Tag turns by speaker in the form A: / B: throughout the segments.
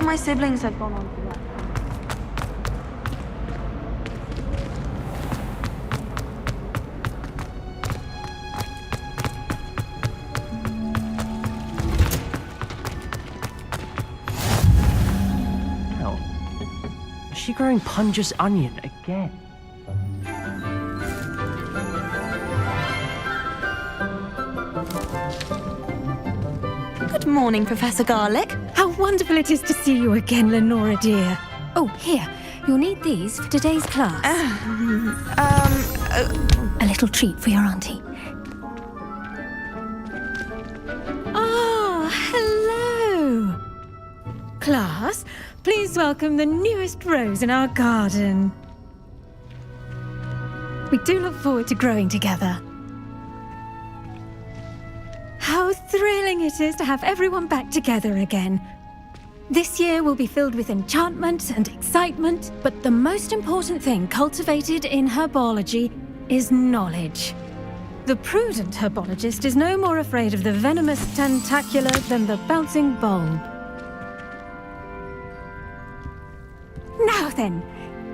A: of my siblings had gone on to that.
B: Is she growing Punja's onion again?
C: Good morning, Professor Garlic.
D: How wonderful it is to see you again, Lenora dear. Oh, here. You'll need these for today's class. A little treat for your auntie. Ah, hello. Class, please welcome the newest rose in our garden. We do look forward to growing together. How thrilling it is to have everyone back together again. This year will be filled with enchantment and excitement, but the most important thing cultivated in herbology is knowledge. The prudent herbologist is no more afraid of the venomous tentacula than the bouncing bulb. Now then,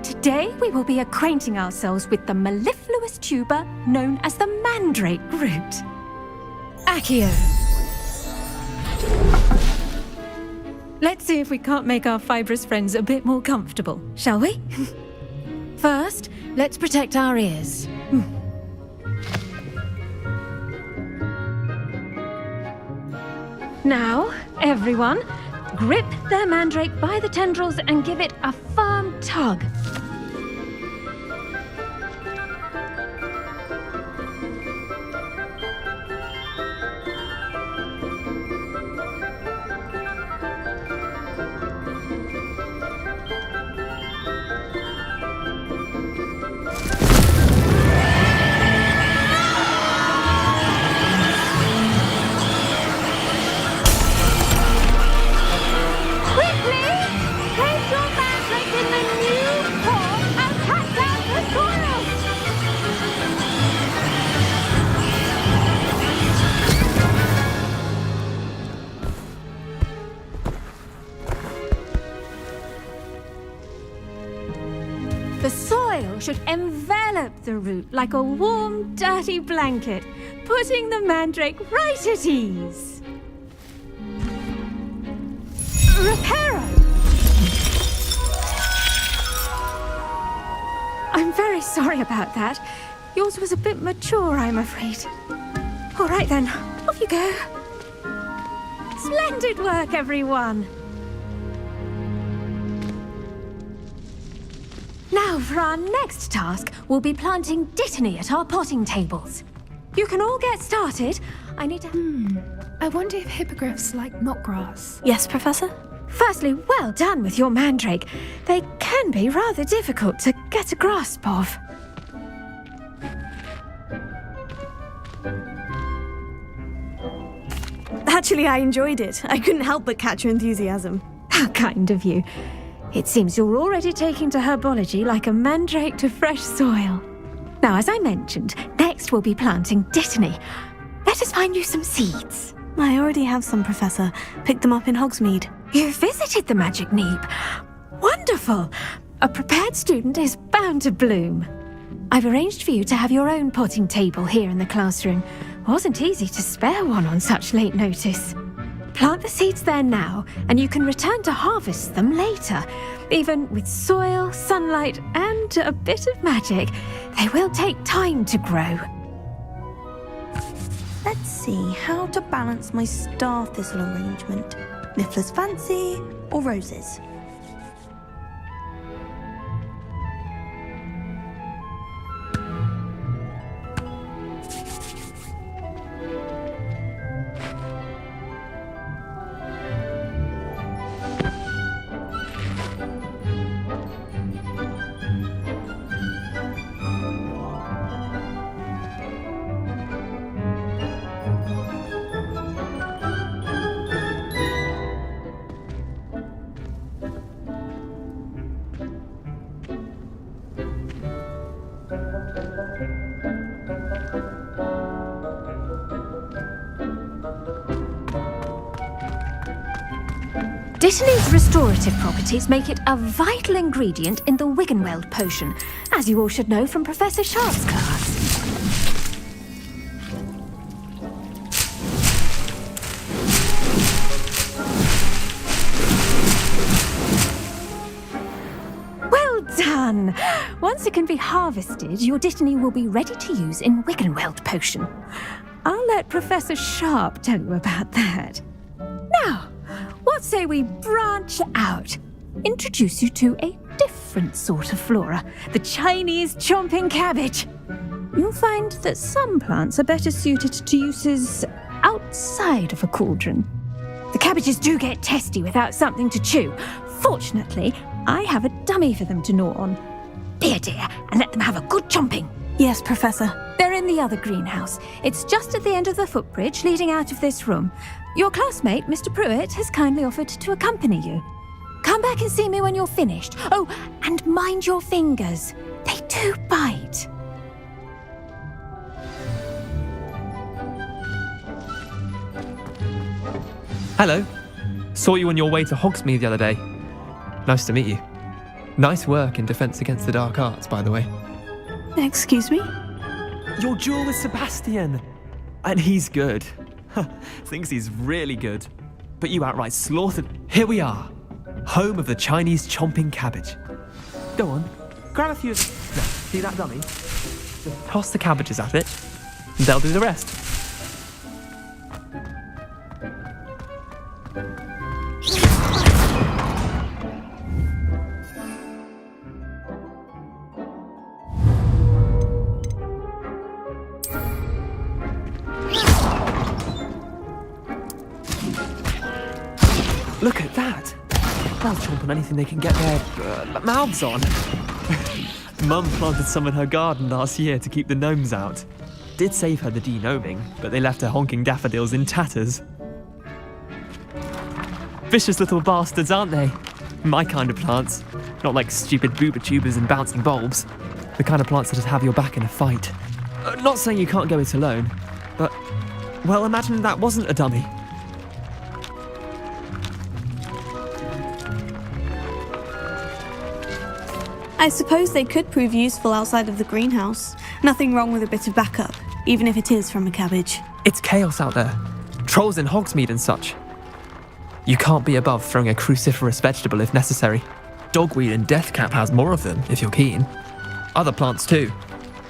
D: today we will be acquainting ourselves with the mellifluous tuber known as the mandrake root. Accio. Let's see if we can't make our fibrous friends a bit more comfortable, shall we? First, let's protect our ears. Now, everyone, grip their mandrake by the tendrils and give it a firm tug. The soil should envelop the root like a warm, dirty blanket, putting the mandrake right at ease. Reparo! I'm very sorry about that. Yours was a bit mature, I'm afraid. All right then, off you go. Splendid work, everyone! Now, for our next task, we'll be planting dittany at our potting tables. You can all get started. I need to...
E: I wonder if hippogriffs like knotgrass.
C: Yes, Professor?
D: Firstly, well done with your mandrake. They can be rather difficult to get a grasp of.
C: Actually, I enjoyed it. I couldn't help but catch your enthusiasm.
D: How kind of you. It seems you're already taking to herbology like a mandrake to fresh soil. Now, as I mentioned, next we'll be planting dittany. Let us find you some seeds.
C: I already have some, Professor. Picked them up in Hogsmeade.
D: You visited the Magic Neep. Wonderful! A prepared student is bound to bloom. I've arranged for you to have your own potting table here in the classroom. Wasn't easy to spare one on such late notice. Plant the seeds there now, and you can return to harvest them later. Even with soil, sunlight, and a bit of magic, they will take time to grow.
A: Let's see how to balance my star thistle arrangement. Niffler's fancy or roses?
D: Dittany's restorative properties make it a vital ingredient in the Wiggenweld potion, as you all should know from Professor Sharp's class. Well done! Once it can be harvested, your Dittany will be ready to use in Wiggenweld potion. I'll let Professor Sharp tell you about that. Now, what say we branch out? Introduce you to a different sort of flora, the Chinese chomping cabbage. You'll find that some plants are better suited to uses outside of a cauldron. The cabbages do get testy without something to chew. Fortunately, I have a dummy for them to gnaw on. Be a dear and let them have a good chomping.
A: Yes, Professor.
D: They're in the other greenhouse. It's just at the end of the footbridge leading out of this room. Your classmate, Mr. Pruitt, has kindly offered to accompany you. Come back and see me when you're finished. Oh, and mind your fingers. They do bite.
F: Hello. Saw you on your way to Hogsmeade the other day. Nice to meet you. Nice work in Defense Against the Dark Arts, by the way.
A: Excuse me?
F: Your duel with Sebastian. And he's good. Thinks he's really good. But you outright slaughtered. Here we are. Home of the Chinese chomping cabbage. Go on. Grab a few. No, see that dummy? Just toss the cabbages at it. And they'll do the rest. Look at that! They'll chomp on anything they can get their mouths on. Mum planted some in her garden last year to keep the gnomes out. Did save her the de-gnoming, but they left her honking daffodils in tatters. Vicious little bastards, aren't they? My kind of plants. Not like stupid booba tubers and bouncing bulbs. The kind of plants that just have your back in a fight. Not saying you can't go it alone, but, well, imagine that wasn't a dummy.
A: I suppose they could prove useful outside of the greenhouse. Nothing wrong with a bit of backup, even if it is from a cabbage.
F: It's chaos out there. Trolls in Hogsmeade and such. You can't be above throwing a cruciferous vegetable if necessary. Dogweed and deathcap has more of them, if you're keen. Other plants too.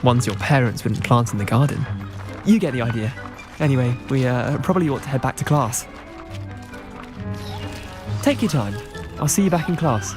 F: Ones your parents wouldn't plant in the garden. You get the idea. Anyway, we probably ought to head back to class. Take your time. I'll see you back in class.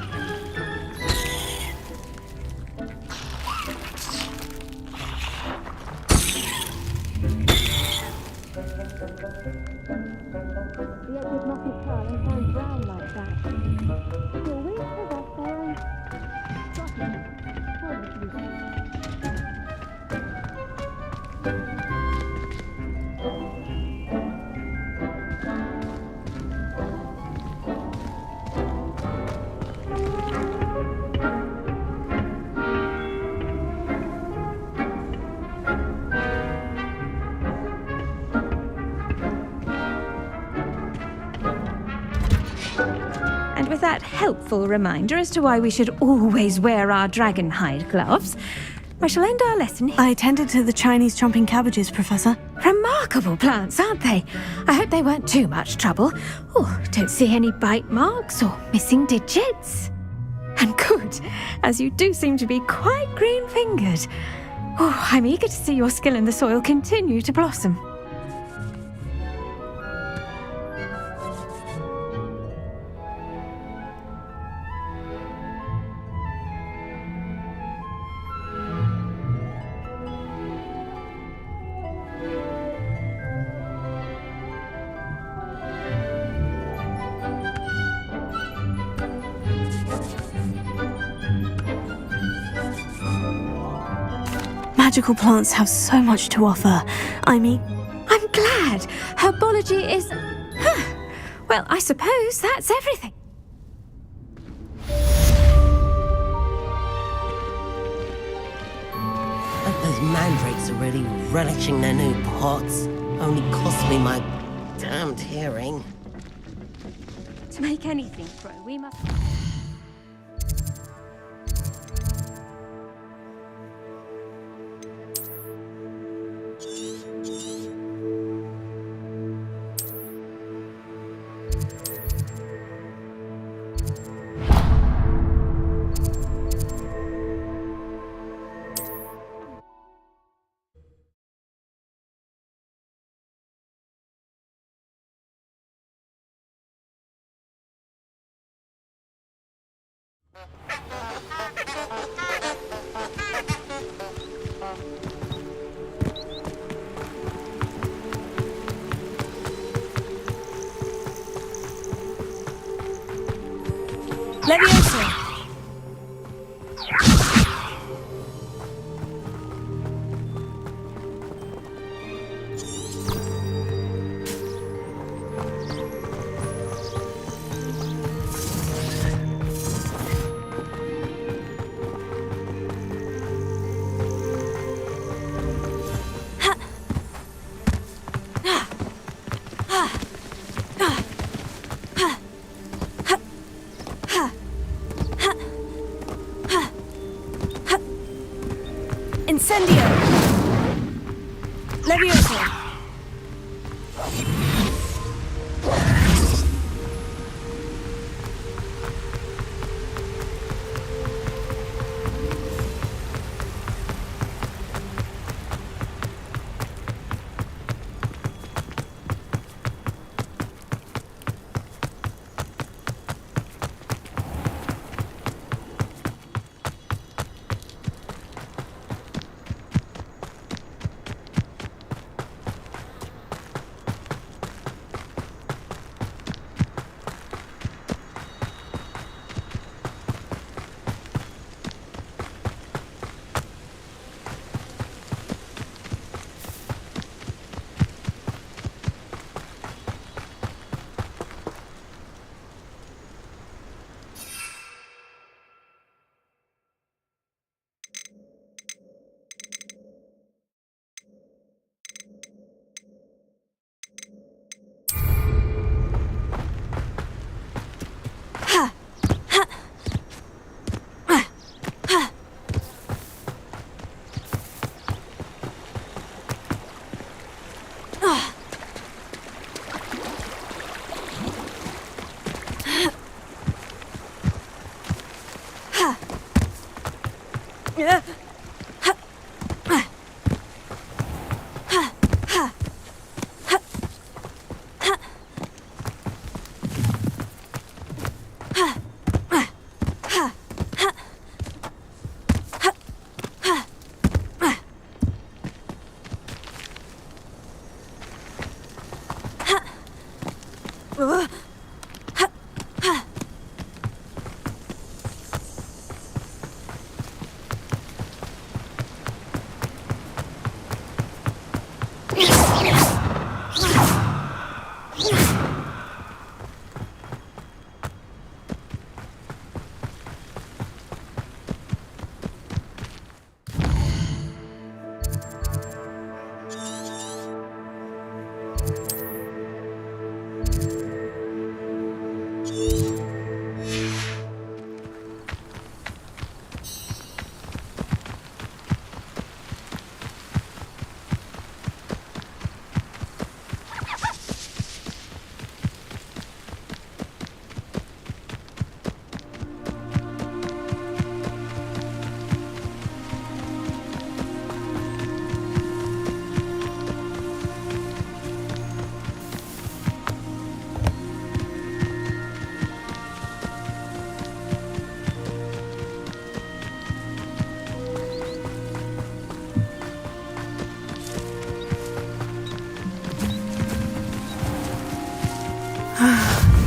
D: And with that helpful reminder as to why we should always wear our dragon hide gloves, I shall end our lesson here.
A: I tended to the Chinese chomping cabbages, Professor.
D: Remarkable plants, aren't they? I hope they weren't too much trouble. Oh, don't see any bite marks or missing digits. And good, as you do seem to be quite green-fingered. Oh, I'm eager to see your skill in the soil continue to blossom.
A: Magical plants have so much to offer. I'm
D: glad. Herbology is... Well, I suppose that's everything.
G: Hope those mandrakes are really relishing their new pots. Only cost me my damned hearing.
D: To make anything grow, we must...
C: Leviosa! Incendio! Leviosa!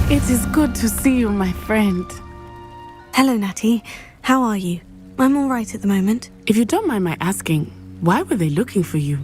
H: It is good to see you, my friend.
A: Hello, Natty. How are you? I'm all right at the moment.
H: If you don't mind my asking, why were they looking for you?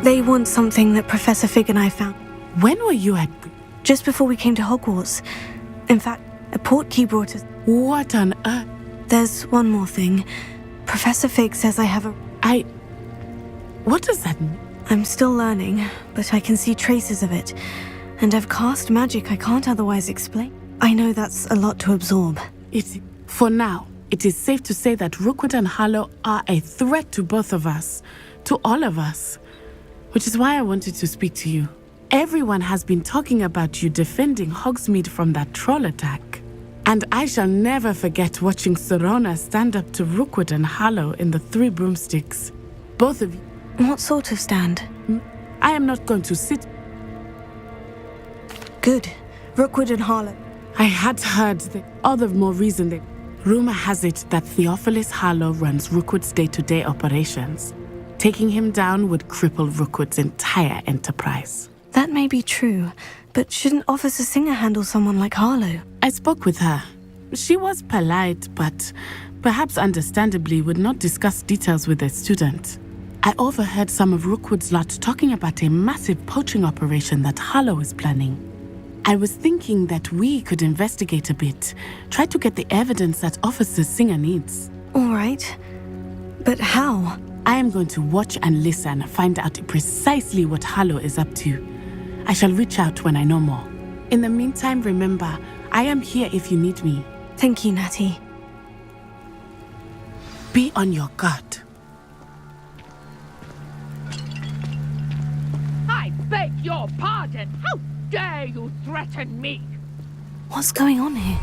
A: They want something that Professor Fig and I found
H: When were you at...
A: just before we came to Hogwarts. In fact, a portkey brought us.
H: What on earth?
A: There's one more thing. Professor Fig says I have a.
H: What does that mean?
A: I'm still learning, but I can see traces of it. And I've cast magic I can't otherwise explain. I know that's a lot to absorb.
H: For now, it is safe to say that Rookwood and Harlow are a threat to both of us. To all of us. Which is why I wanted to speak to you. Everyone has been talking about you defending Hogsmeade from that troll attack. And I shall never forget watching Sorona stand up to Rookwood and Harlow in the Three Broomsticks. Both of you.
A: What sort of stand?
H: I am not going to sit.
A: Good. Rookwood and Harlow.
H: I had heard that all the more reason that rumor has it that Theophilus Harlow runs Rookwood's day-to-day operations. Taking him down would cripple Rookwood's entire enterprise.
A: That may be true, but shouldn't Officer Singer handle someone like Harlow?
H: I spoke with her. She was polite, but perhaps understandably would not discuss details with a student. I overheard some of Rookwood's lot talking about a massive poaching operation that Harlow is planning. I was thinking that we could investigate a bit, try to get the evidence that Officer Singer needs.
A: All right. But how?
H: I am going to watch and listen, find out precisely what Harlow is up to. I shall reach out when I know more. In the meantime, remember, I am here if you need me.
A: Thank you, Natty.
H: Be on your guard.
I: I beg your pardon! How dare you threaten me?
A: What's going on here?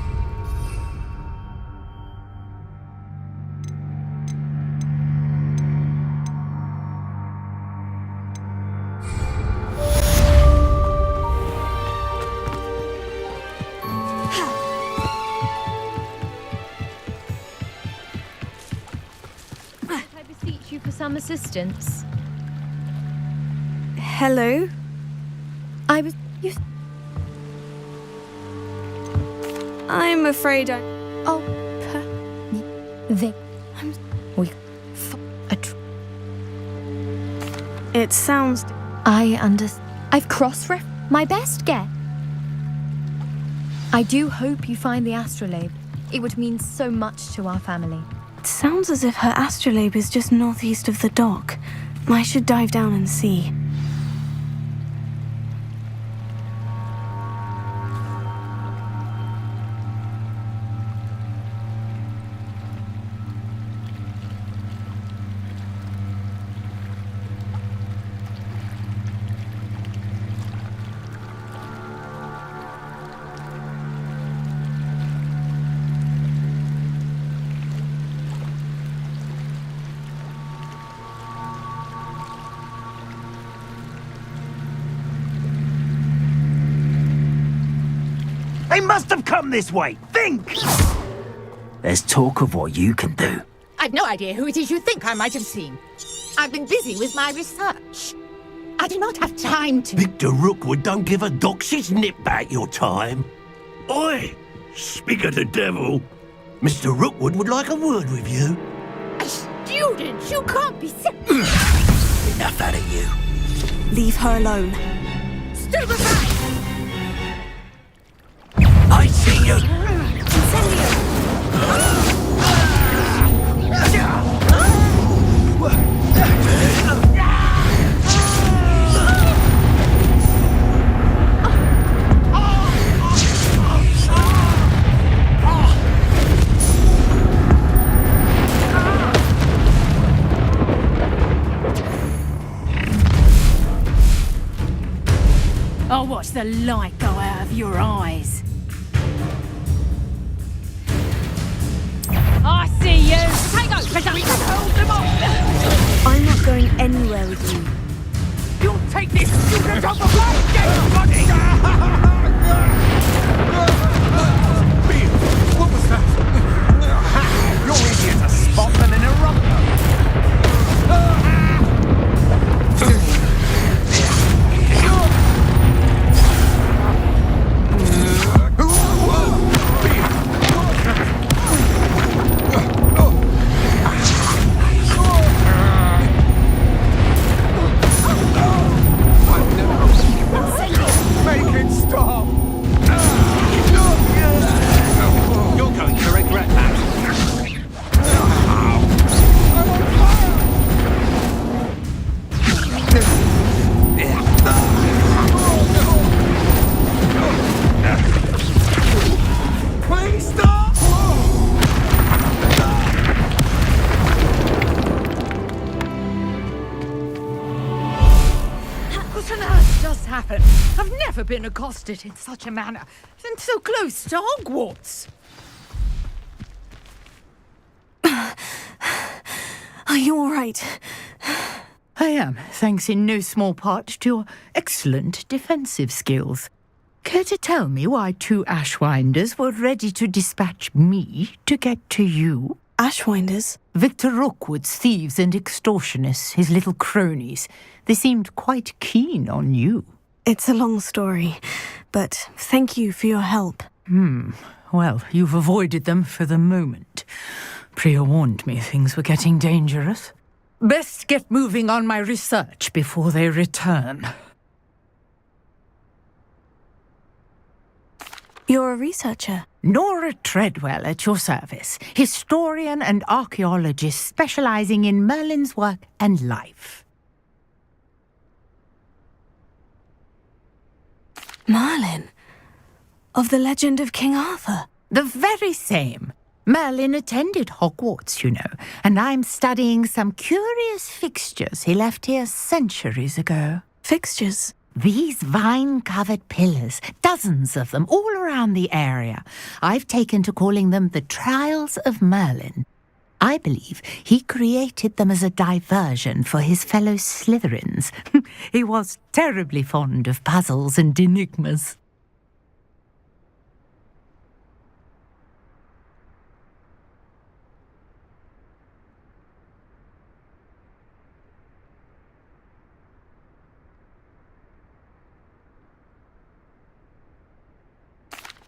J: I beseech you for some assistance.
A: Hello? I'm afraid I...
J: Oh,
A: It sounds...
J: I've cross-ref my best guess. I do hope you find the astrolabe. It would mean so much to our family.
A: It sounds as if her astrolabe is just northeast of the dock. I should dive down and see.
K: They must have come this way! Think! There's talk of what you can do.
L: I've no idea who it is you think I might have seen. I've been busy with my research. I do not have time to...
K: Victor Rookwood don't give a doxy's nip back your time. Oi! Speak of the devil. Mr. Rookwood would like a word with you.
L: A student? You can't be sick.
K: Enough out of you.
A: Leave her alone.
L: Stupefy!
K: I see you!
D: I'll watch the light go out of your eyes. I see you!
I: Take those peasants and hold them off!
A: I'm not going anywhere with you.
I: You'll take this student off of my dead body!
M: Bean, what was that? You're easy as a spot and an eruptor.
L: I've never been accosted in such a manner, and so close to Hogwarts.
C: Are you all right?
L: I am, thanks in no small part to your excellent defensive skills. Care to tell me why 2 Ashwinders were ready to dispatch me to get to you?
C: Ashwinders?
L: Victor Rookwood's thieves and extortionists, his little cronies. They seemed quite keen on you.
C: It's a long story, but thank you for your help.
L: Well, you've avoided them for the moment. Priya warned me things were getting dangerous. Best get moving on my research before they return.
C: You're a researcher?
L: Nora Treadwell at your service, historian and archaeologist specializing in Merlin's work and life.
C: Merlin? Of the legend of King Arthur?
L: The very same. Merlin attended Hogwarts, you know, and I'm studying some curious fixtures he left here centuries ago.
C: Fixtures?
L: These vine-covered pillars, dozens of them, all around the area. I've taken to calling them the Trials of Merlin. I believe he created them as a diversion for his fellow Slytherins. He was terribly fond of puzzles and enigmas.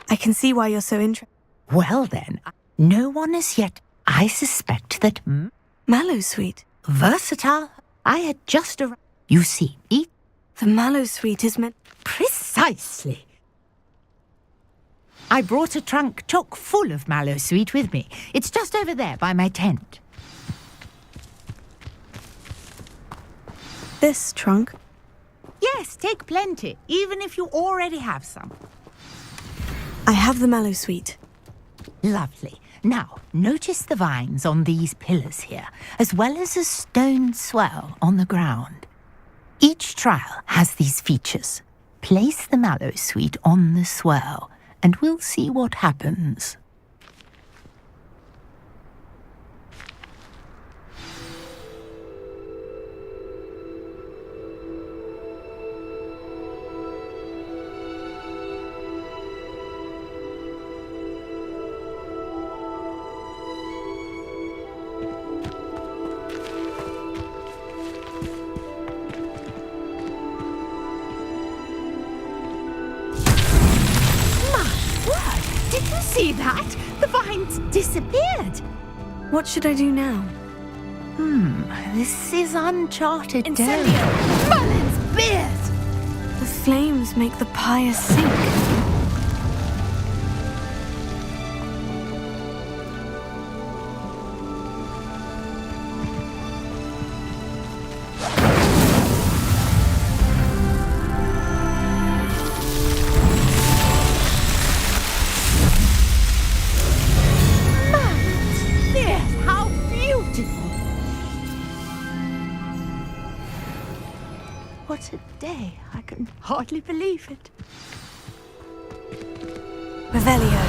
C: I can see why you're so interested.
L: Well then, no one as yet. I suspect that
C: Mallowsweet.
L: Versatile. I had just arrived. You see,
C: The Mallowsweet is meant...
L: Precisely. I brought a trunk chock full of Mallowsweet with me. It's just over there by my tent.
C: This trunk?
L: Yes, take plenty, even if you already have some.
C: I have the Mallowsweet.
L: Lovely. Now, notice the vines on these pillars here, as well as a stone swell on the ground. Each trial has these features. Place the Mallowsweet on the swell, and we'll see what happens. Did you see that? The vines disappeared.
C: What should I do now?
L: This is uncharted
C: Incendio!
L: territory. Merlin's beard!
C: The flames make the pyre sink.
L: What a day. I can hardly believe it.
C: Revelio.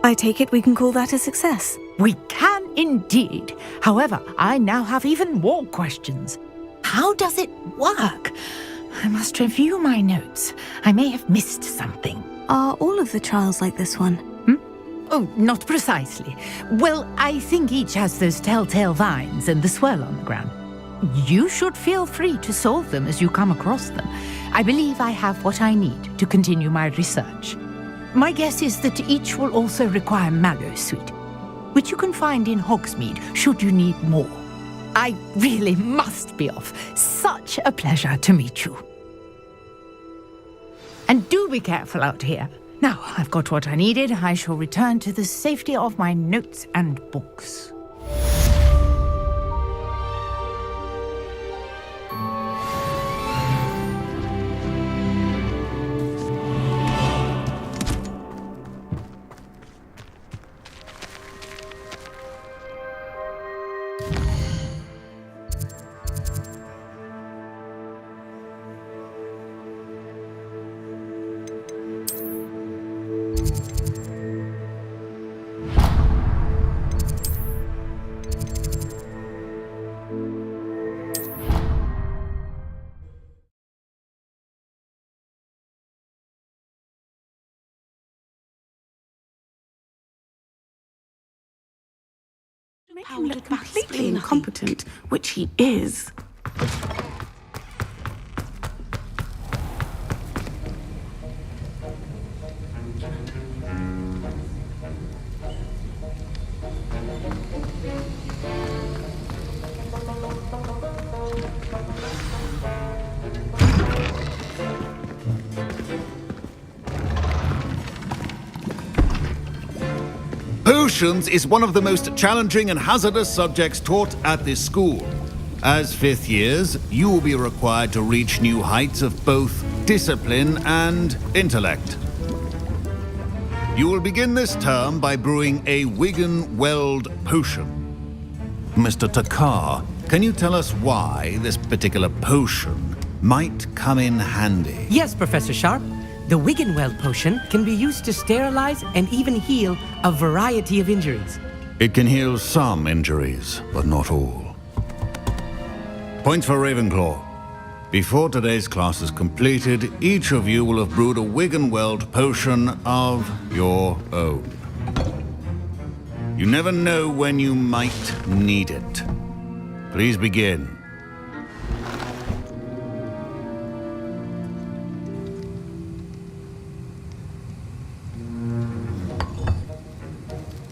C: I take it we can call that a success.
L: We can indeed. However, I now have even more questions. How does it work? I must review my notes. I may have missed something.
A: Are all of the trials like this one?
L: Oh, not precisely. Well, I think each has those telltale vines and the swirl on the ground. You should feel free to solve them as you come across them. I believe I have what I need to continue my research. My guess is that each will also require Mallowsweet, which you can find in Hogsmeade should you need more. I really must be off. Such a pleasure to meet you. And do be careful out here. Now, I've got what I needed. I shall return to the safety of my notes and books.
H: Make him look completely incompetent, which he is.
N: Potions is one of the most challenging and hazardous subjects taught at this school. As fifth years, you will be required to reach new heights of both discipline and intellect. You will begin this term by brewing a Wigan-Weld potion. Mr. Takar, can you tell us why this particular potion might come in handy?
B: Yes, Professor Sharp. The Wiggenweld potion can be used to sterilize and even heal a variety of injuries.
N: It can heal some injuries, but not all. Points for Ravenclaw. Before today's class is completed, each of you will have brewed a Wiggenweld potion of your own. You never know when you might need it. Please begin.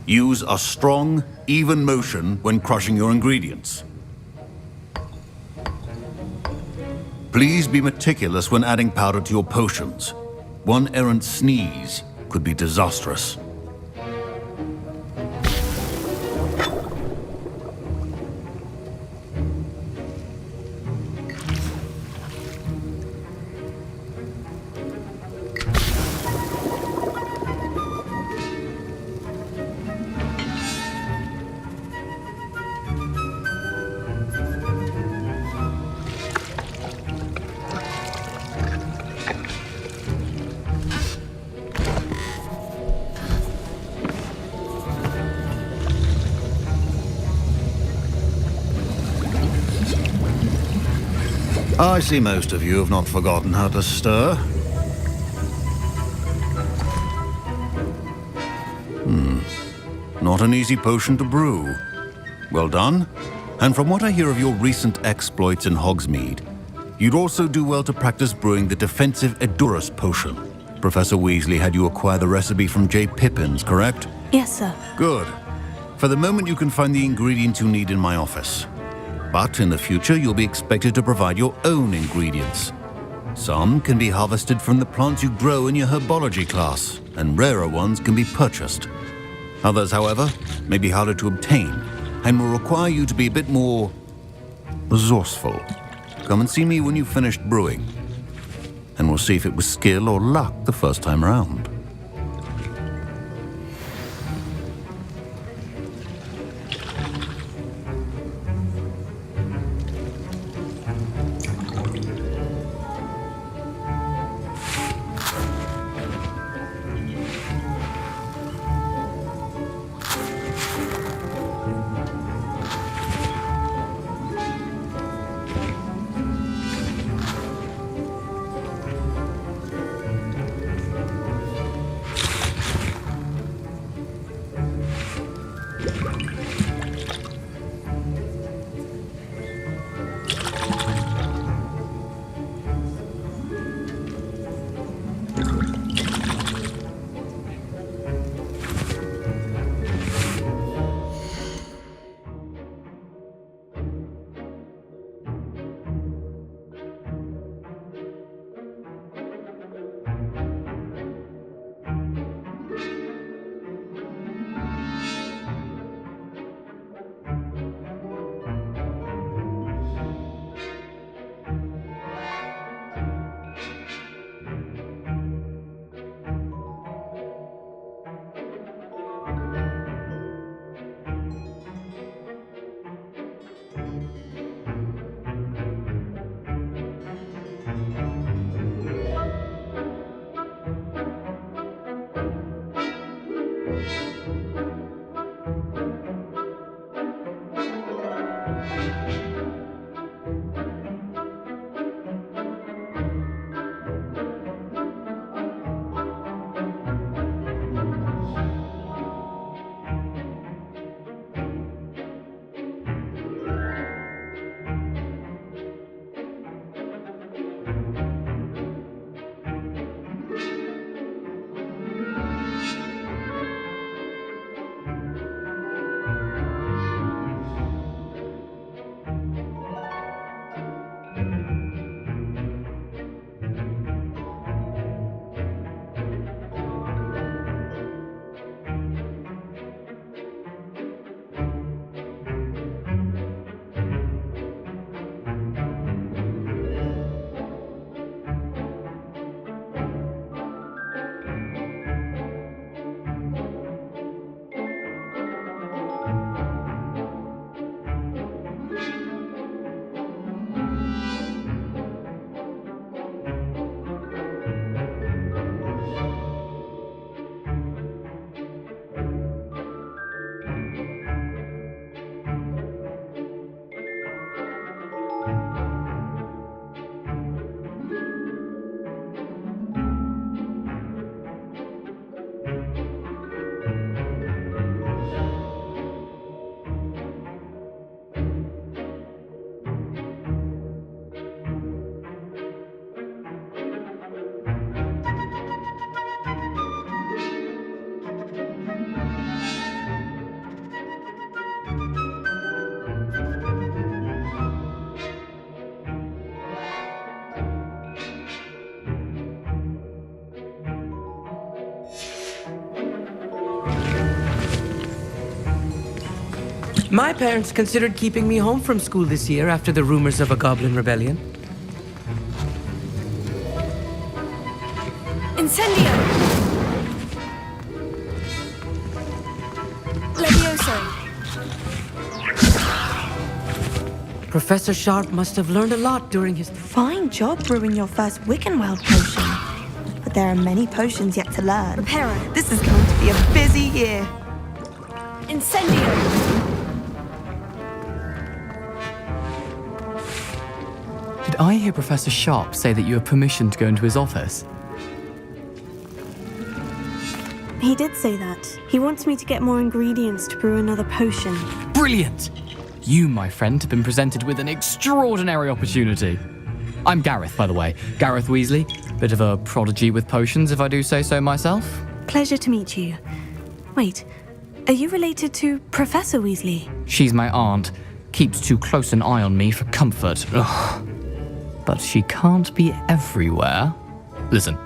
N: Use a strong, even motion when crushing your ingredients. Please be meticulous when adding powder to your potions. One errant sneeze could be disastrous. I see most of you have not forgotten how to stir. Not an easy potion to brew. Well done. And from what I hear of your recent exploits in Hogsmeade, you'd also do well to practice brewing the defensive Edurus potion. Professor Weasley had you acquire the recipe from J. Pippins, correct?
A: Yes, sir.
N: Good. For the moment, you can find the ingredients you need in my office. But in the future, you'll be expected to provide your own ingredients. Some can be harvested from the plants you grow in your herbology class, and rarer ones can be purchased. Others, however, may be harder to obtain, and will require you to be a bit more resourceful. Come and see me when you've finished brewing, and we'll see if it was skill or luck the first time around.
B: My parents considered keeping me home from school this year after the rumors of a goblin rebellion.
C: Incendio! Levioso!
B: Professor Sharp must have learned a lot during his...
A: Fine job brewing your first Wiccanweld potion. But there are many potions yet to learn.
C: Reparo!
A: This is going to be a busy year.
C: Incendio!
O: Did I hear Professor Sharp say that you have permission to go into his office?
A: He did say that. He wants me to get more ingredients to brew another potion.
O: Brilliant! You, my friend, have been presented with an extraordinary opportunity. I'm Gareth, by the way. Gareth Weasley. Bit of a prodigy with potions, if I do say so myself.
A: Pleasure to meet you. Wait, are you related to Professor Weasley?
O: She's my aunt. Keeps too close an eye on me for comfort. Ugh. But she can't be everywhere. Listen,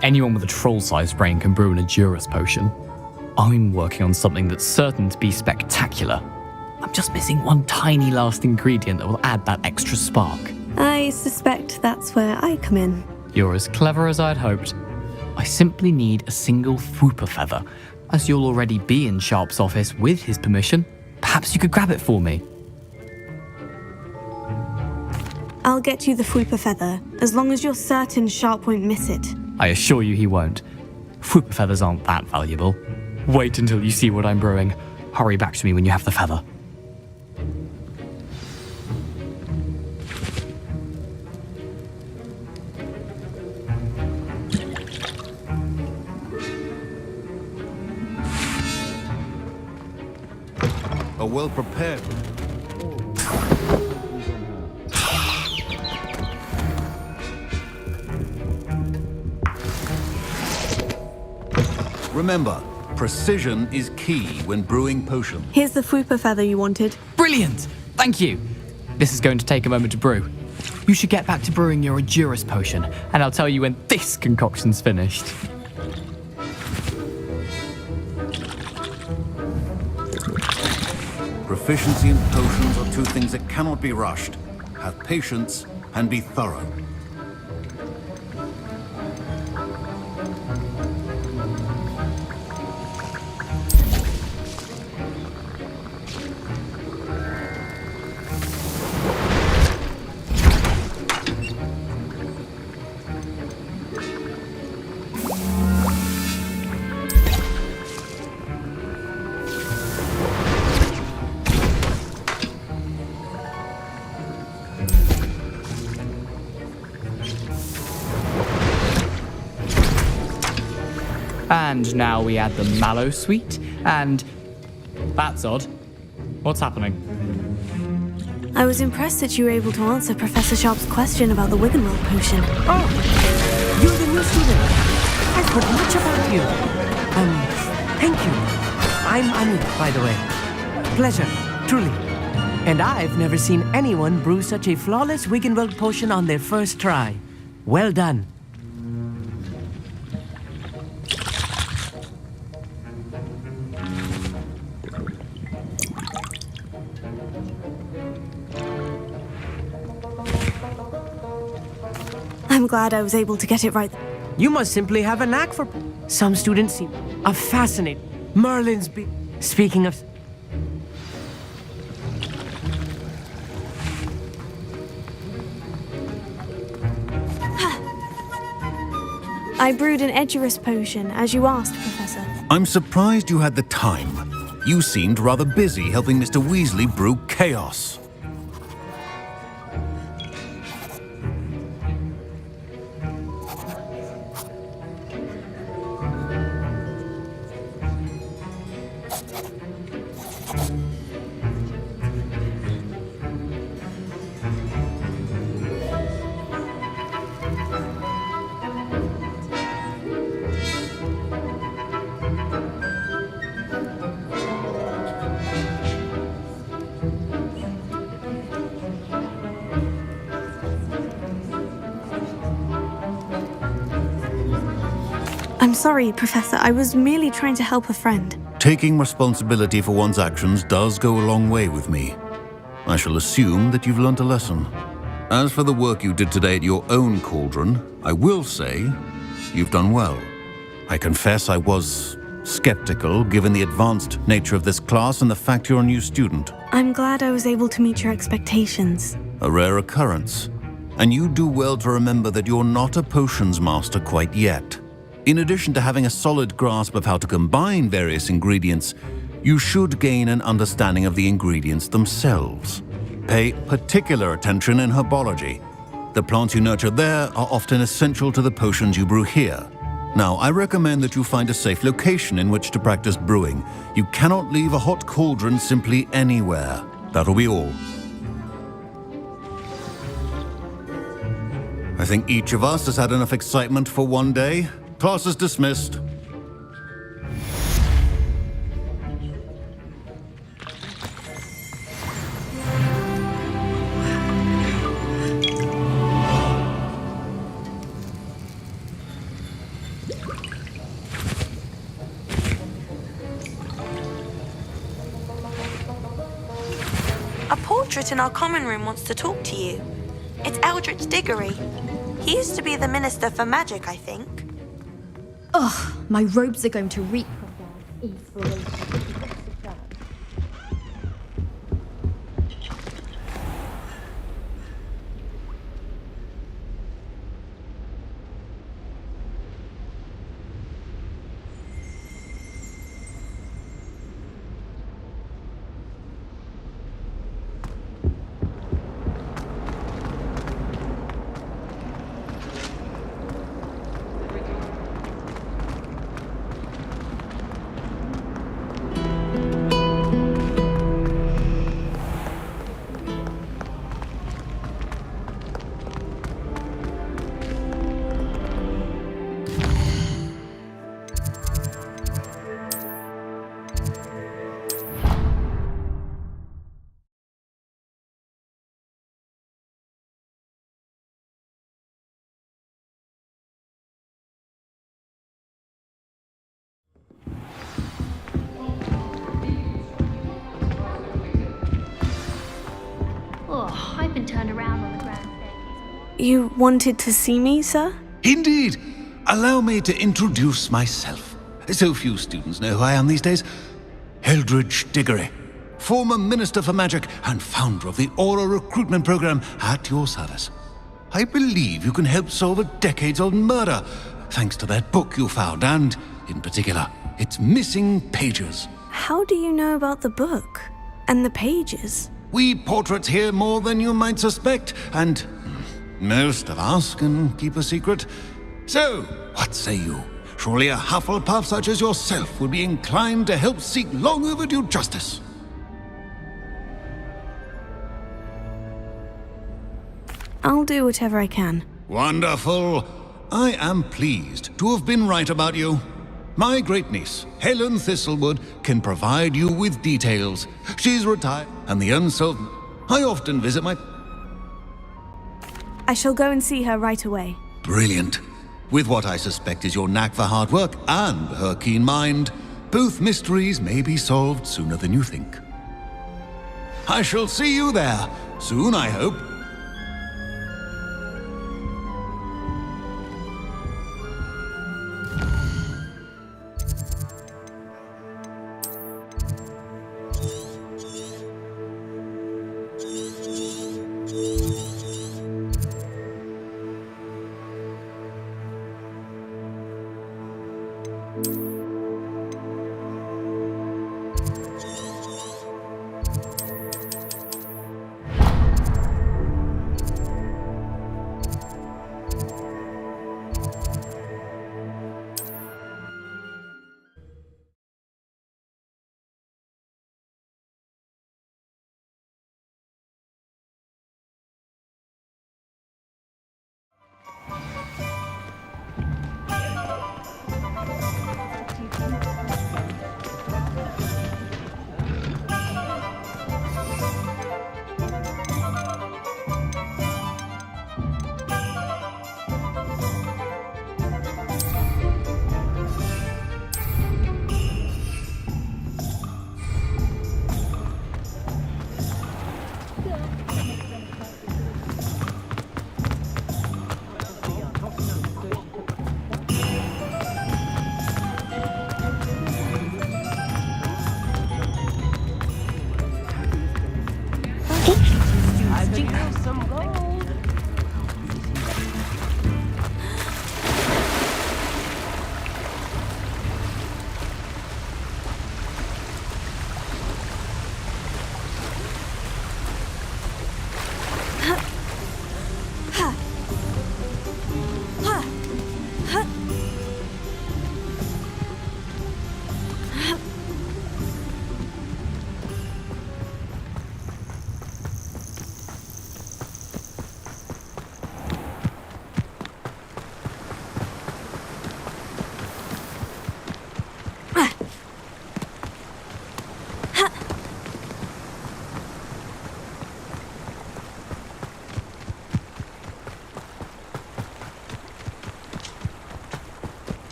O: anyone with a troll-sized brain can brew an Edurus potion. I'm working on something that's certain to be spectacular. I'm just missing one tiny last ingredient that will add that extra spark.
A: I suspect that's where I come in.
O: You're as clever as I'd hoped. I simply need a single Fwooper feather. As you'll already be in Sharp's office with his permission, perhaps you could grab it for me.
A: I'll get you the Fwooper feather, as long as you're certain Sharp won't miss it.
O: I assure you he won't. Fwooper feathers aren't that valuable. Wait until you see what I'm brewing. Hurry back to me when you have the feather.
N: A well-prepared... Remember, precision is key when brewing potions.
A: Here's the Fwooper feather you wanted.
O: Brilliant! Thank you! This is going to take a moment to brew. You should get back to brewing your Edurus potion, and I'll tell you when this concoction's finished.
N: Proficiency and potions are two things that cannot be rushed. Have patience and be thorough.
O: And now we add the mallow sweet, and... That's odd. What's happening?
A: I was impressed that you were able to answer Professor Sharp's question about the Wiggenweld potion.
B: Oh, you're the new student. I've heard much about you. Thank you. I'm Anu, by the way. Pleasure, truly. And I've never seen anyone brew such a flawless Wiggenweld potion on their first try. Well done.
A: I'm glad I was able to get it right.
B: You must simply have a knack for... Some students seem fascinated. Merlin's Speaking of...
A: I brewed an Edurus potion, as you asked, Professor.
N: I'm surprised you had the time. You seemed rather busy helping Mr. Weasley brew chaos.
A: I'm sorry, Professor. I was merely trying to help a friend.
N: Taking responsibility for one's actions does go a long way with me. I shall assume that you've learnt a lesson. As for the work you did today at your own cauldron, I will say you've done well. I confess I was skeptical given the advanced nature of this class and the fact you're a new student.
A: I'm glad I was able to meet your expectations.
N: A rare occurrence. And you do well to remember that you're not a potions master quite yet. In addition to having a solid grasp of how to combine various ingredients, you should gain an understanding of the ingredients themselves. Pay particular attention in herbology. The plants you nurture there are often essential to the potions you brew here. Now, I recommend that you find a safe location in which to practice brewing. You cannot leave a hot cauldron simply anywhere. That'll be all. I think each of us has had enough excitement for one day. Class is dismissed.
A: A portrait in our common room wants to talk to you. It's Eldritch Diggory. He used to be the Minister for Magic, I think.
J: Ugh, my robes are going to reek of their inspiration.
P: Oh, I've been turned around on the grand staircase.
A: You wanted to see me, sir?
K: Indeed. Allow me to introduce myself. So few students know who I am these days. Eldritch Diggory, former Minister for Magic and founder of the Aura Recruitment Program at your service. I believe you can help solve a decades-old murder, thanks to that book you found, and, in particular, its missing pages.
A: How do you know about the book? And the pages?
K: We portraits hear more than you might suspect, and most of us can keep a secret. So, what say you? Surely a Hufflepuff such as yourself would be inclined to help seek long overdue justice.
A: I'll do whatever I can.
K: Wonderful. I am pleased to have been right about you. My great-niece, Helen Thistlewood, can provide you with details. She's retired, and the unsolved... I often visit my...
A: I shall go and see her right away.
K: Brilliant. With what I suspect is your knack for hard work and her keen mind, both mysteries may be solved sooner than you think. I shall see you there, soon I hope.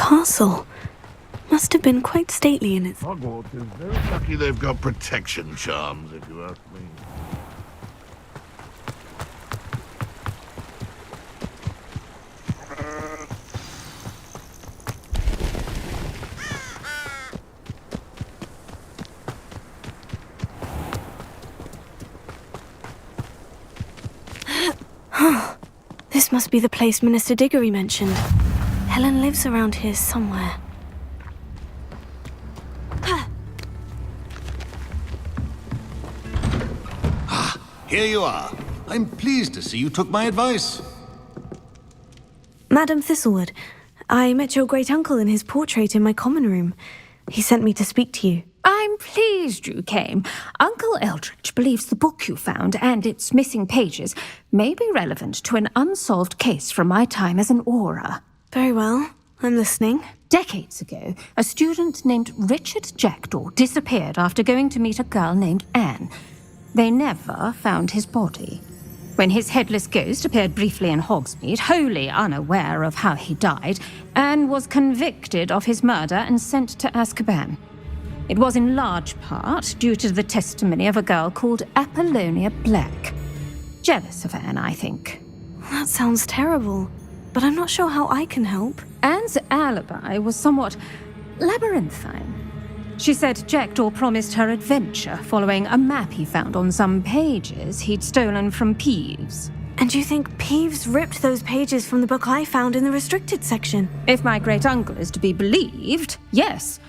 C: castle. Must have been quite stately in its...
Q: Hogwarts is very lucky they've got protection charms, if you ask me.
C: This must be the place Minister Diggory mentioned. Helen lives around here somewhere.
K: Here you are. I'm pleased to see you took my advice.
C: Madam Thistlewood, I met your great-uncle in his portrait in my common room. He sent me to speak to you.
D: I'm pleased you came. Uncle Eldridge believes the book you found and its missing pages may be relevant to an unsolved case from my time as an aura.
C: Very well. I'm listening.
D: Decades ago, a student named Richard Jackdaw disappeared after going to meet a girl named Anne. They never found his body. When his headless ghost appeared briefly in Hogsmeade, wholly unaware of how he died, Anne was convicted of his murder and sent to Azkaban. It was in large part due to the testimony of a girl called Apollonia Black. Jealous of Anne, I think.
C: That sounds terrible, but I'm not sure how I can help.
D: Anne's alibi was somewhat labyrinthine. She said Jackdaw promised her adventure following a map he found on some pages he'd stolen from Peeves.
C: And you think Peeves ripped those pages from the book I found in the restricted section?
D: If my great-uncle is to be believed, yes.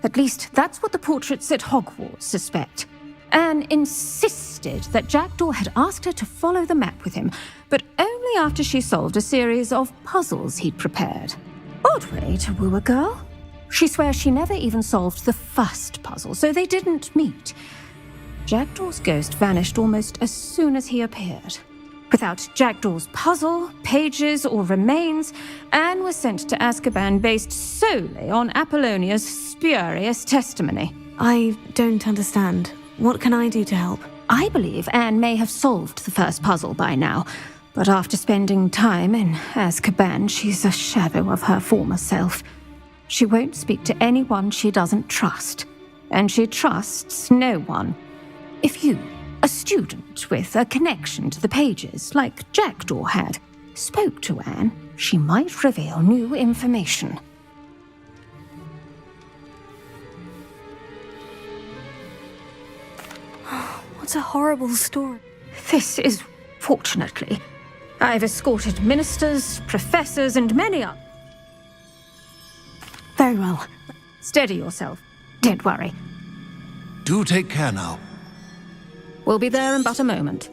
D: At least that's what the portraits at Hogwarts suspect. Anne insisted that Jackdaw had asked her to follow the map with him, but only after she solved a series of puzzles he'd prepared. Odd way to woo a girl. She swears she never even solved the first puzzle, so they didn't meet. Jackdaw's ghost vanished almost as soon as he appeared. Without Jackdaw's puzzle, pages, or remains, Anne was sent to Azkaban based solely on Apollonia's spurious testimony.
C: I don't understand. What can I do to help?
D: I believe Anne may have solved the first puzzle by now, but after spending time in Azkaban, she's a shadow of her former self. She won't speak to anyone she doesn't trust, and she trusts no one. If you, a student with a connection to the pages, like Jackdaw had, spoke to Anne, she might reveal new information.
C: What a horrible story.
D: This is, fortunately. I've escorted ministers, professors, and many others.
C: Very well.
D: Steady yourself. Don't worry.
K: Do take care now.
D: We'll be there in but a moment.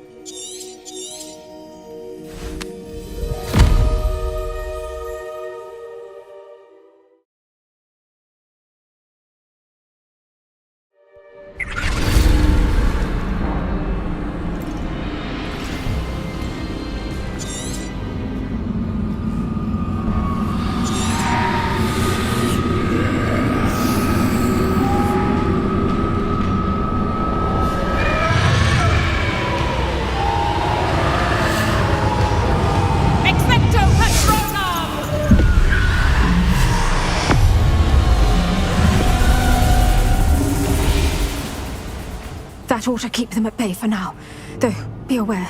D: That ought to keep them at bay for now. Though, be aware,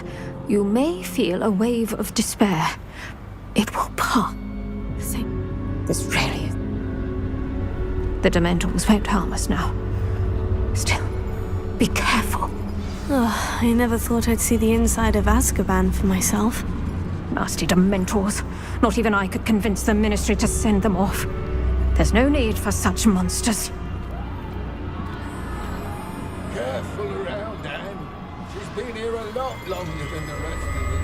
D: you may feel a wave of despair. It will pass. This really is... The Dementors won't harm us now. Still, be careful.
C: Oh, I never thought I'd see the inside of Azkaban for myself.
D: Nasty Dementors. Not even I could convince the Ministry to send them off. There's no need for such monsters.
M: Careful around, Anne. She's been here a lot longer than the rest of them.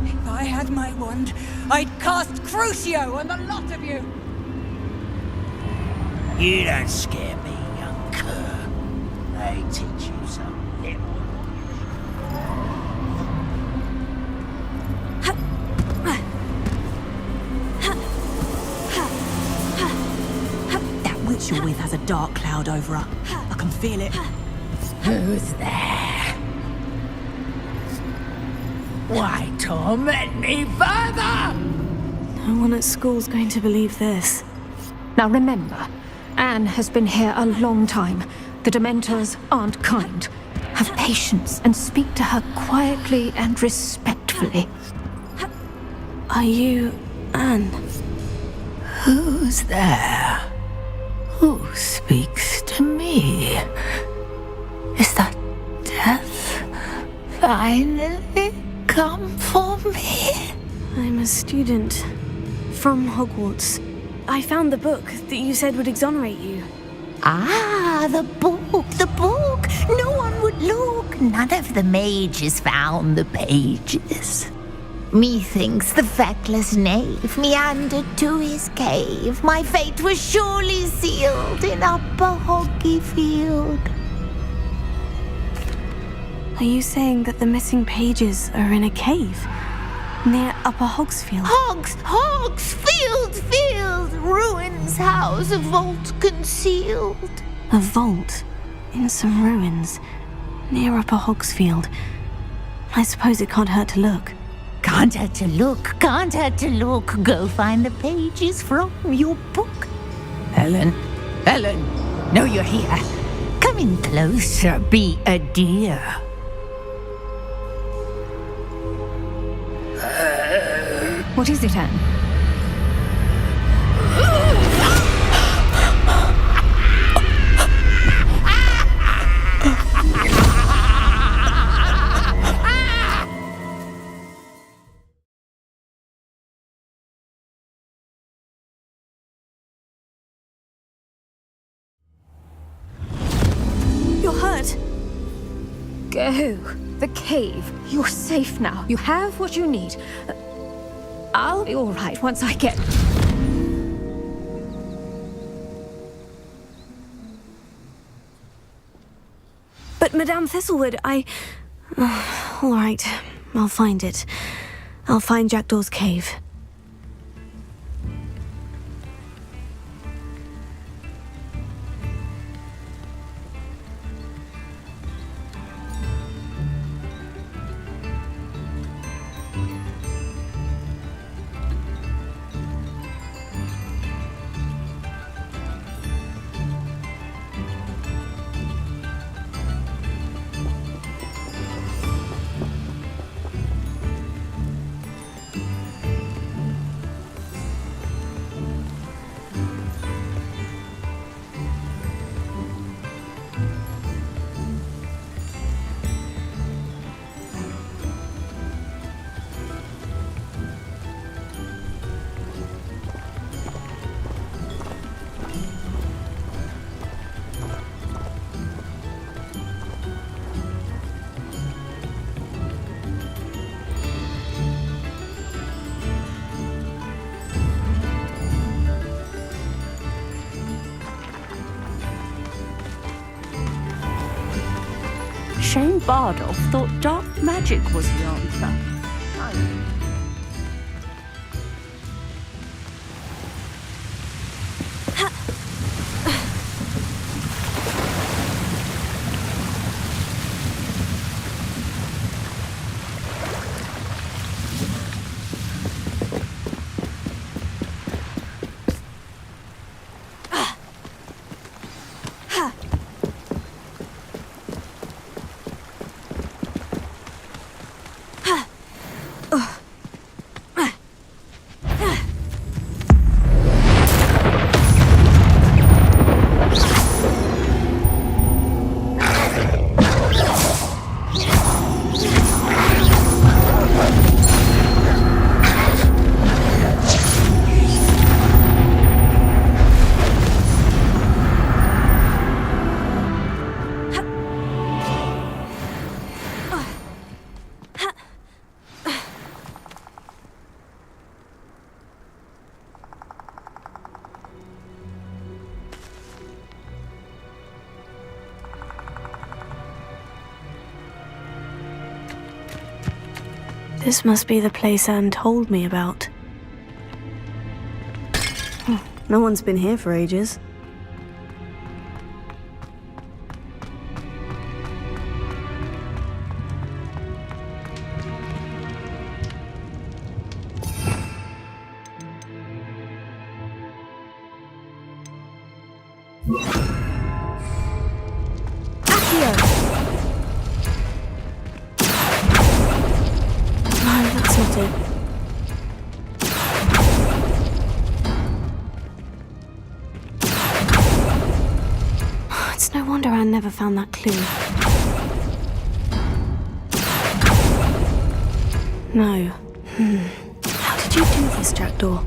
R: If I had my wand, I'd cast Crucio on the lot of you!
S: You don't scare me, young cur. They teach you some little.
R: That witch you're with has a dark cloud over her. I can feel it.
S: Who's there? Why torment me further?
C: No one at school's going to believe this.
D: Now remember, Anne has been here a long time. The Dementors aren't kind. Have patience and speak to her quietly and respectfully.
C: Are you Anne?
L: Who's there? Who speaks to me? Is that death finally come for me?
C: I'm a student from Hogwarts. I found the book that you said would exonerate you.
L: Ah, the book, the book! No one would look. None of the mages found the pages. Methinks the feckless knave meandered to his cave. My fate was surely sealed in Upper Hoggyfield.
C: Are you saying that the missing pages are in a cave near Upper Hogsfield?
L: Field! Ruins house, a vault concealed.
C: A vault in some ruins near Upper Hogsfield. I suppose it can't hurt to look.
L: Can't hurt to look. Go find the pages from your book. Helen, know you're here. Come in closer, be a dear.
D: What is it, Anne?
C: You're hurt.
D: Go. The cave. You're safe now. You have what you need. I'll be all right once I get...
C: But Madame Thistlewood, all right, I'll find it. I'll find Jackdaw's cave.
I: Shane Bardolph thought dark magic was the answer.
C: This must be the place Anne told me about. No one's been here for ages. Accio! No, that's not it. It's no wonder Anne never found that clue. No. How did you do this, Jackdaw?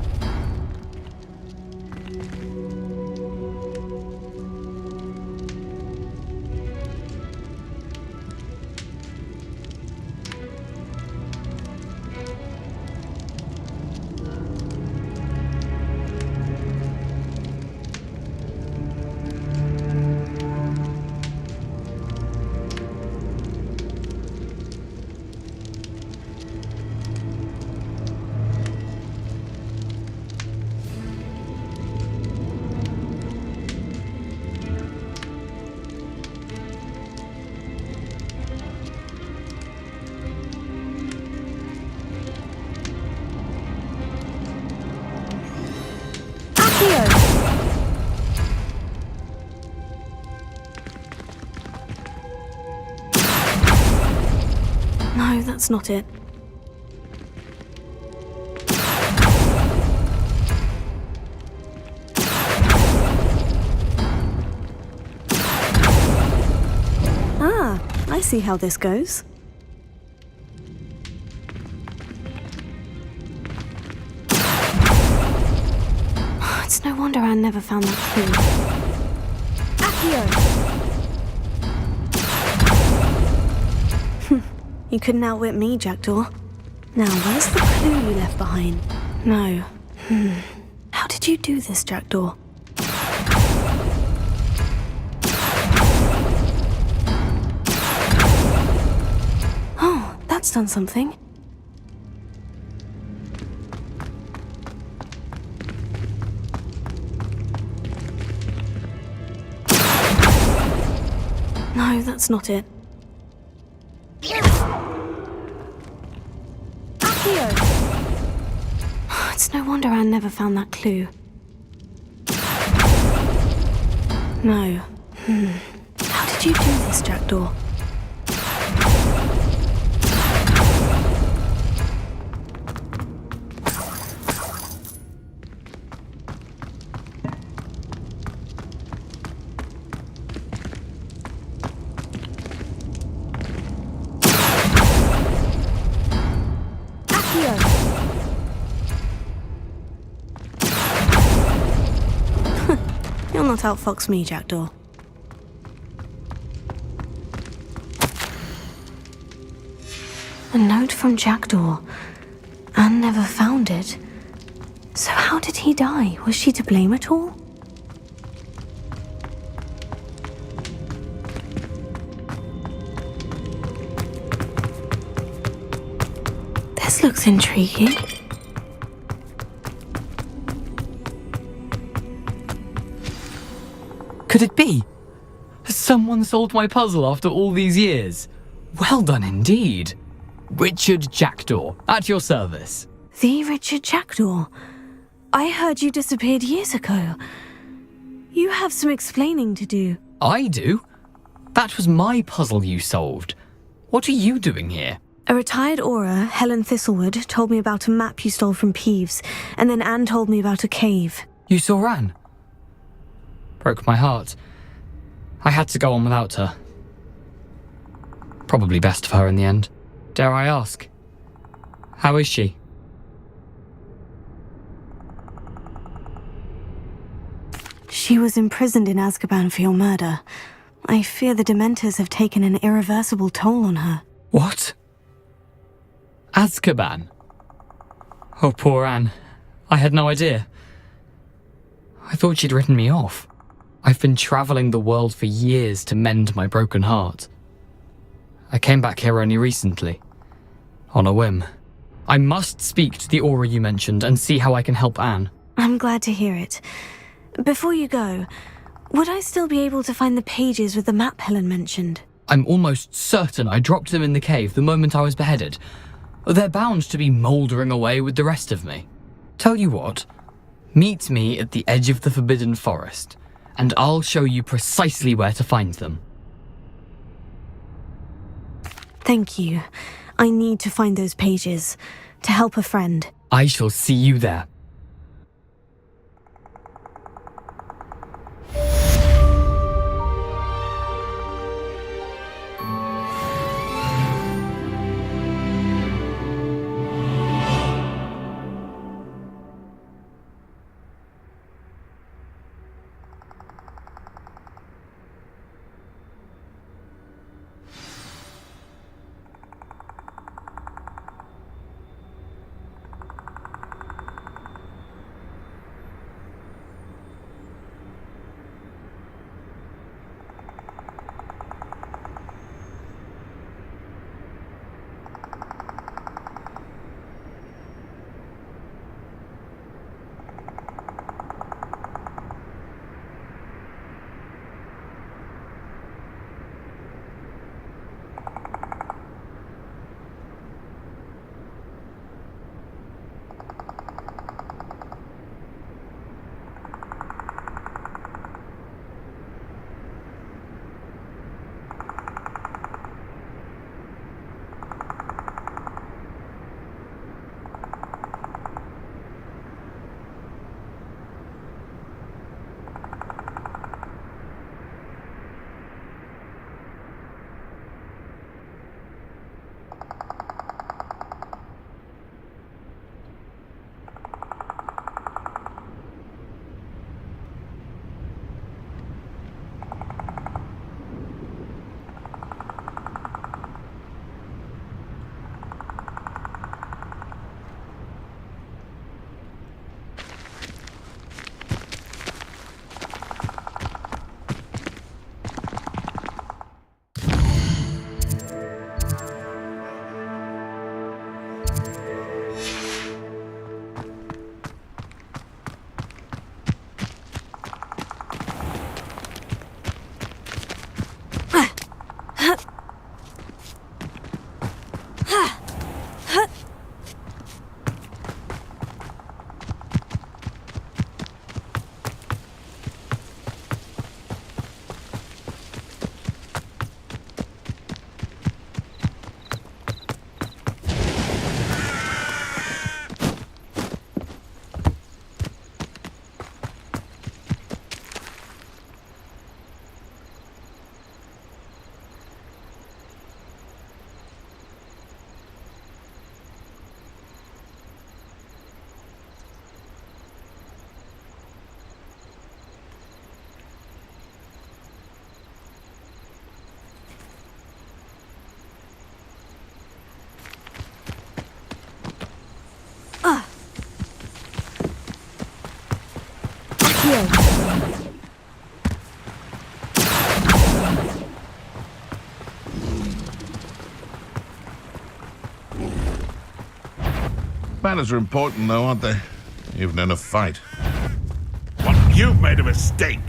C: No, that's not it. Ah, I see how this goes. It's no wonder Anne never found that clue. Accio! You couldn't outwit me, Jackdaw. Now, where's the clue you left behind? No. How did you do this, Jackdaw? Oh, that's done something. No, that's not it. It's no wonder Anne never found that clue. No. How did you do this, Jackdaw? You'll not outfox me, Jackdaw. A note from Jackdaw. Anne never found it. So how did he die? Was she to blame at all? This looks intriguing.
O: Could it be? Has someone solved my puzzle after all these years? Well done indeed. Richard Jackdaw, at your service.
C: The Richard Jackdaw. I heard you disappeared years ago. You have some explaining to do.
O: I do? That was my puzzle you solved. What are you doing here?
C: A retired Aura, Helen Thistlewood, told me about a map you stole from Peeves, and then Anne told me about a cave.
O: You saw Anne? Broke my heart. I had to go on without her. Probably best for her in the end. Dare I ask? How is she?
C: She was imprisoned in Azkaban for your murder. I fear the Dementors have taken an irreversible toll on her.
O: What? Azkaban? Oh, poor Anne. I had no idea. I thought she'd written me off. I've been travelling the world for years to mend my broken heart. I came back here only recently. On a whim. I must speak to the Aura you mentioned and see how I can help Anne.
C: I'm glad to hear it. Before you go, would I still be able to find the pages with the map Helen mentioned?
O: I'm almost certain I dropped them in the cave the moment I was beheaded. They're bound to be mouldering away with the rest of me. Tell you what, meet me at the edge of the Forbidden Forest, and I'll show you precisely where to find them.
C: Thank you. I need to find those pages to help a friend.
O: I shall see you there.
Q: Manners are important, though, aren't they? Even in a fight. What? You've made a mistake!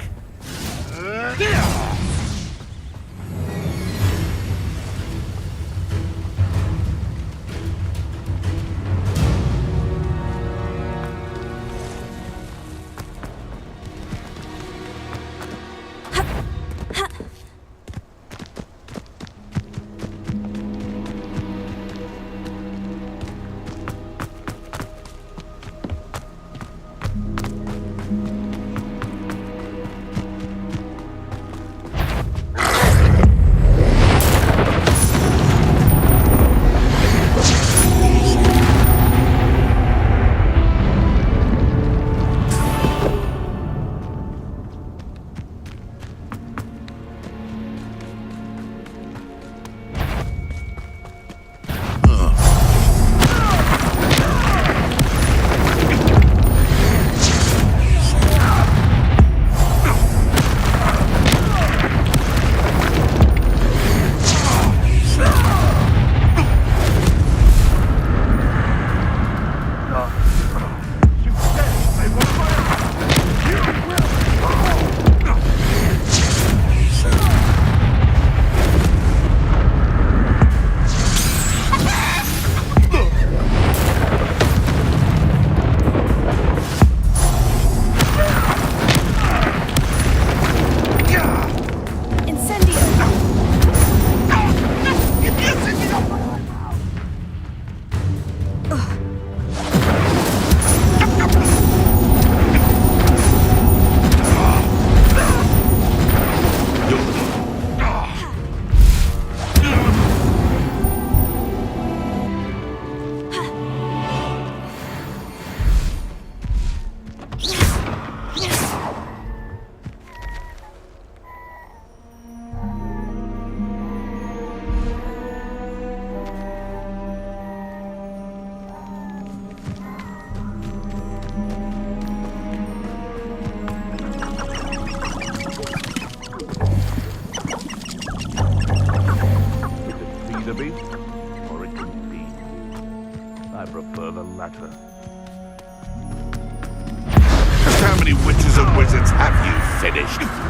Q: How many witches and wizards have you finished?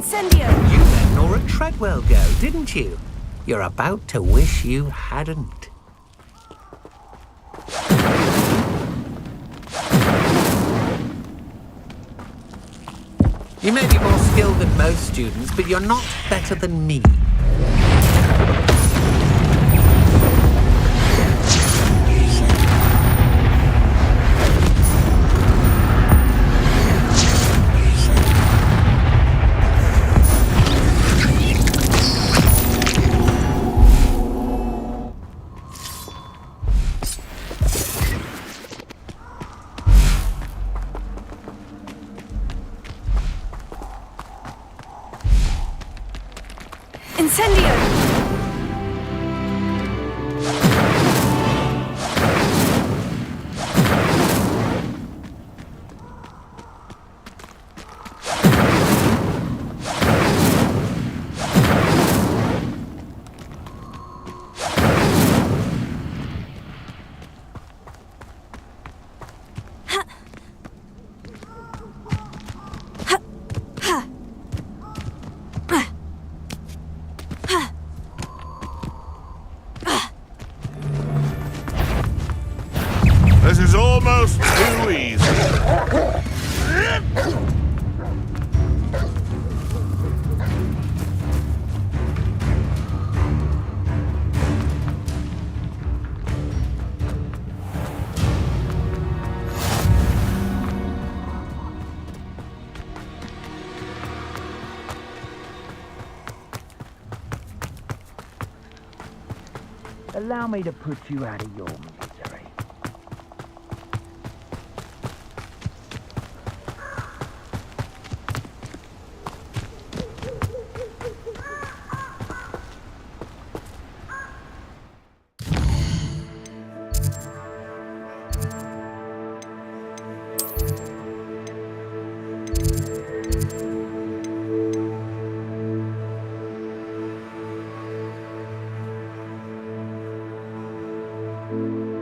D: Incendio!
S: You let Nora Treadwell go, didn't you? You're about to wish you hadn't. You may be more skilled than most students, but you're not better than me.
D: Incendio!
Q: This is almost too easy.
S: Allow me to put you out of your misery.
P: you.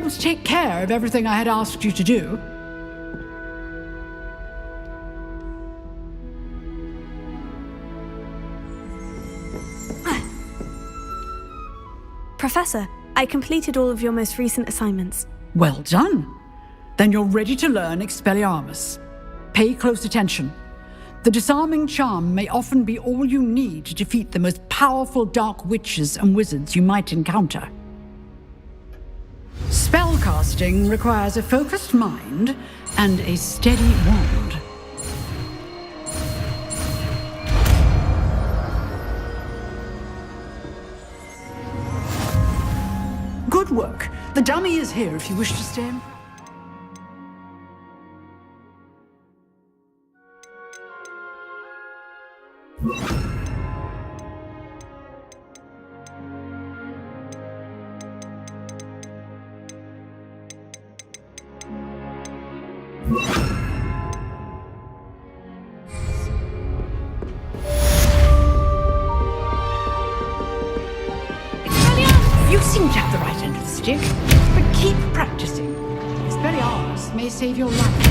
T: able to take care of everything I had asked you to do?
U: Professor, I completed all of your most recent assignments.
T: Well done. Then you're ready to learn Expelliarmus. Pay close attention. The disarming charm may often be all you need to defeat the most powerful dark witches and wizards you might encounter. Spellcasting requires a focused mind and a steady wand. Good work. The dummy is here if you wish to stay. You seem to have the right end of the stick, but keep practicing. Expelliarmus may save your life.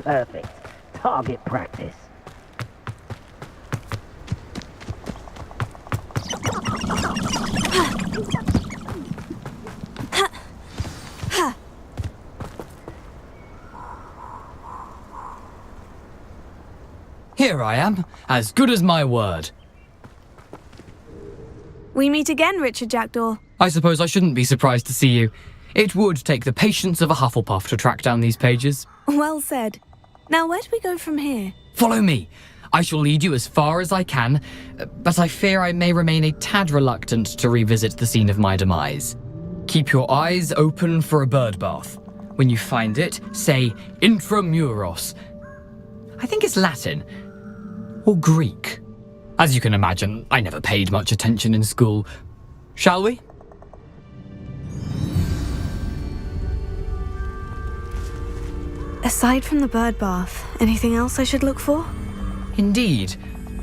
S: Perfect. Target practice.
O: Here I am, as good as my word.
U: We meet again, Richard Jackdaw.
O: I suppose I shouldn't be surprised to see you. It would take the patience of a Hufflepuff to track down these pages.
U: Well said. Now, where do we go from here?
O: Follow me. I shall lead you as far as I can, but I fear I may remain a tad reluctant to revisit the scene of my demise. Keep your eyes open for a bird bath. When you find it, say intramuros. I think it's Latin. Or Greek. As you can imagine, I never paid much attention in school. Shall we?
U: Aside from the bird bath, anything else I should look for?
O: Indeed.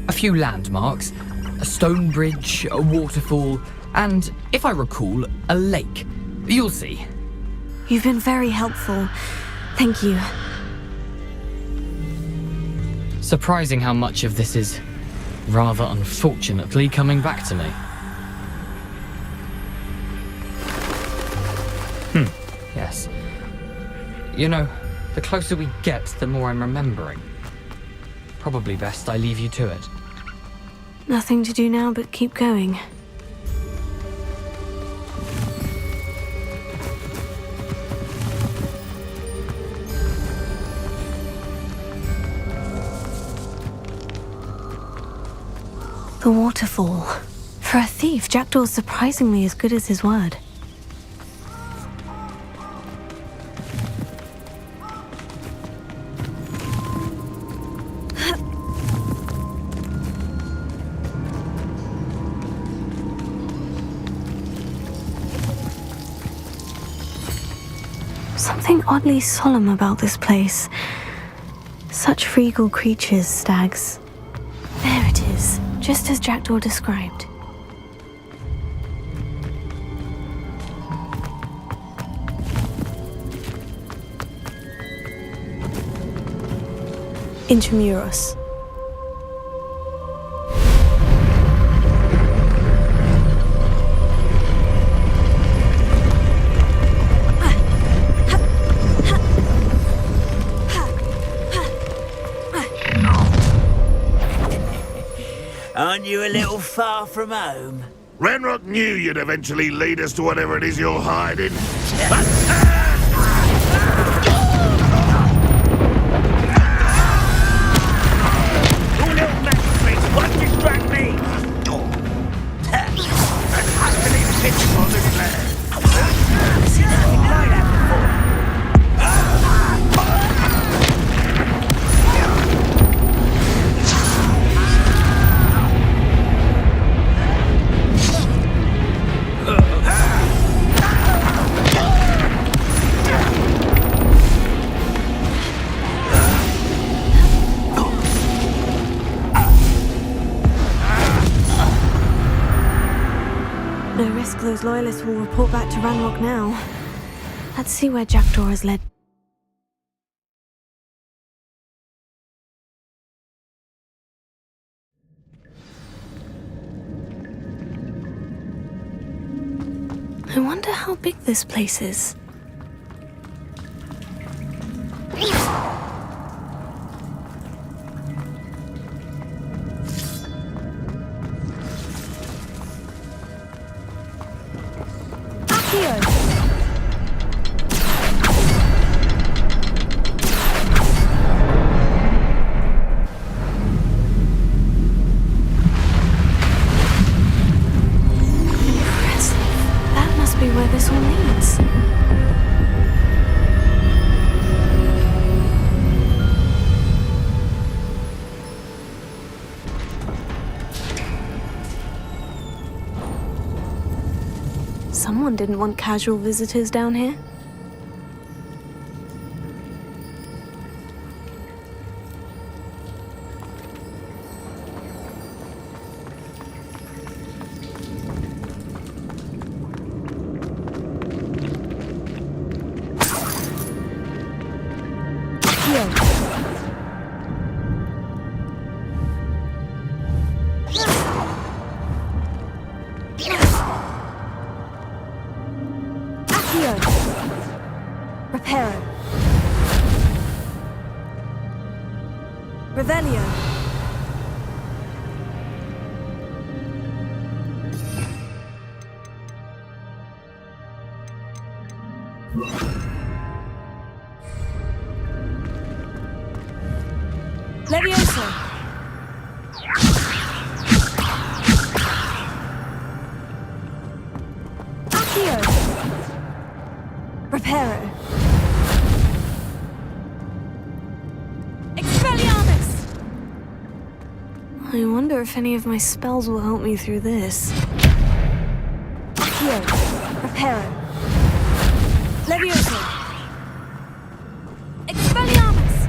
O: A few landmarks, a stone bridge, a waterfall, and, if I recall, a lake. You'll see.
U: You've been very helpful. Thank you.
O: Surprising how much of this is, rather unfortunately, coming back to me. Yes. You know, the closer we get, the more I'm remembering. Probably best I leave you to it.
U: Nothing to do now but keep going. The waterfall. For a thief, Jackdaw's surprisingly as good as his word. Something oddly solemn about this place. Such regal creatures, stags. There it is, just as Jackdaw described. Intramuros.
S: Aren't you a little far from home?
Q: Ranrock knew you'd eventually lead us to whatever it is you're hiding.
S: Your little magic tricks won't distract me! An utterly pitiful little lad. I've seen anything like that before.
U: No risk those loyalists will report back to Ranrock now. Let's see where Jackdaw has led. I wonder how big this place is. Someone didn't want casual visitors down here. Revelio. Levioso. Accio. Reparo. I wonder if any of my spells will help me through this. Accio. Reparo. Levioso. Expelliarmus!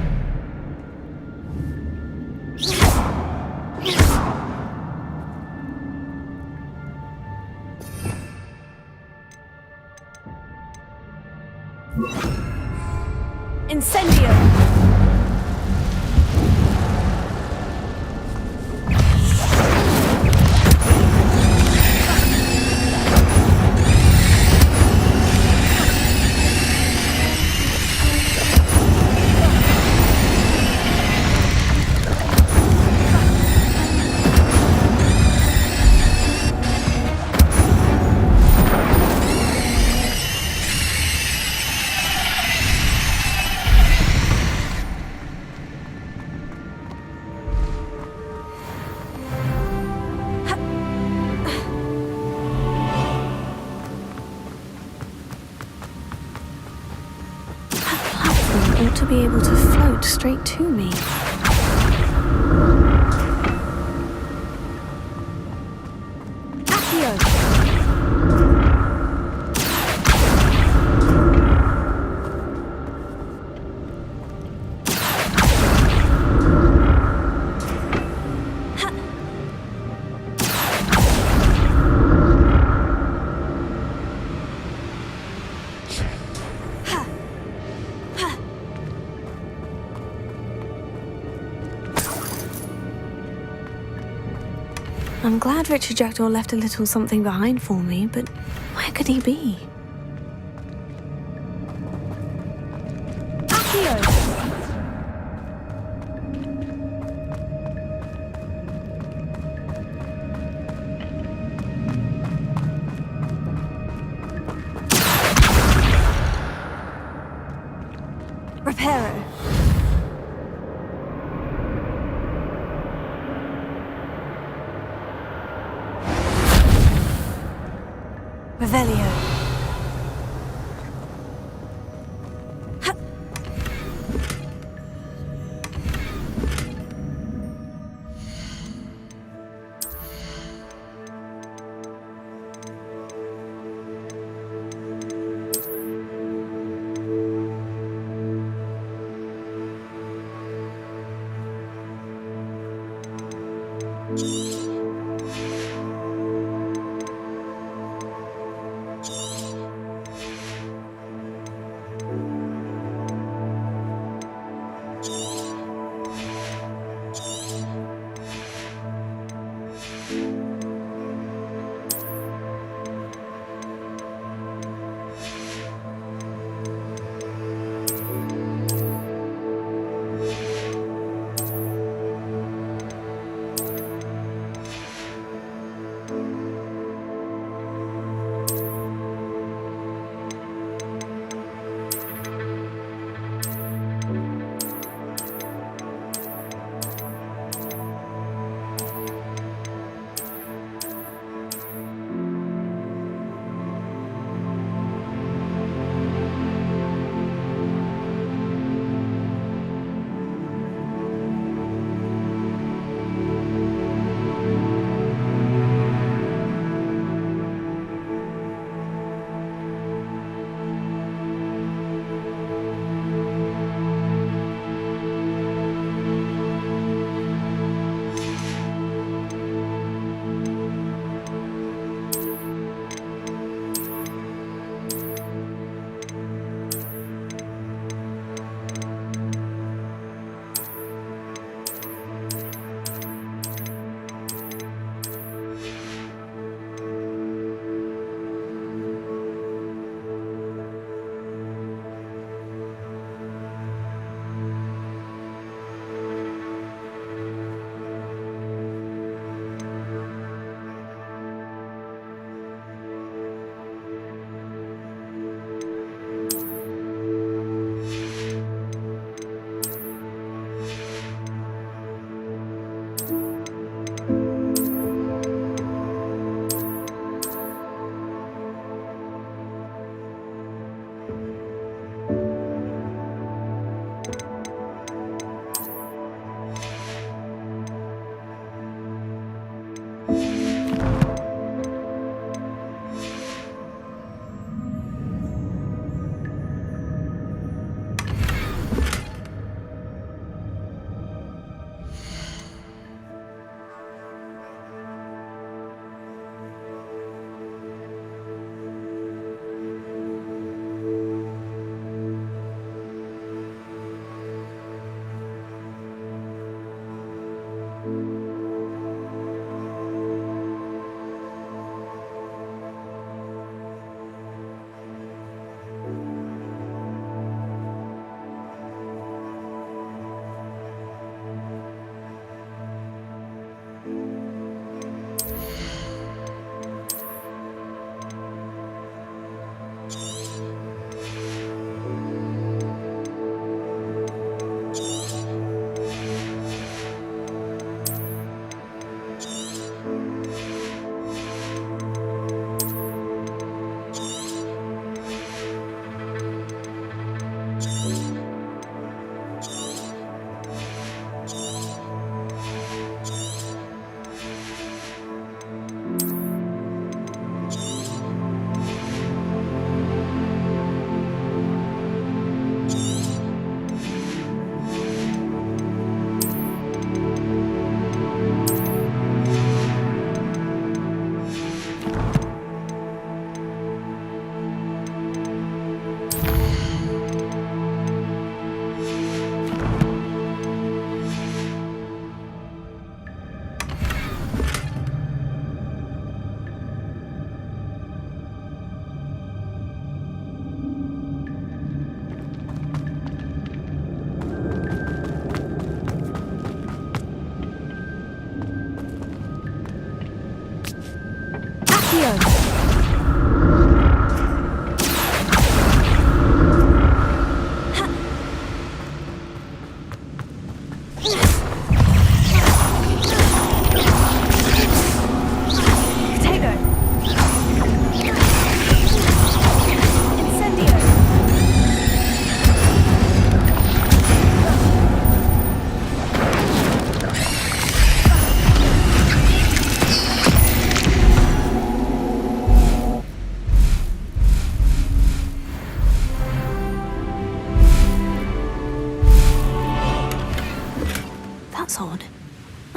U: Incendio! Ought to be able to float straight to me. Accio! I'm glad Richard Jackdaw left a little something behind for me, but where could he be? Accio!
R: Revelio.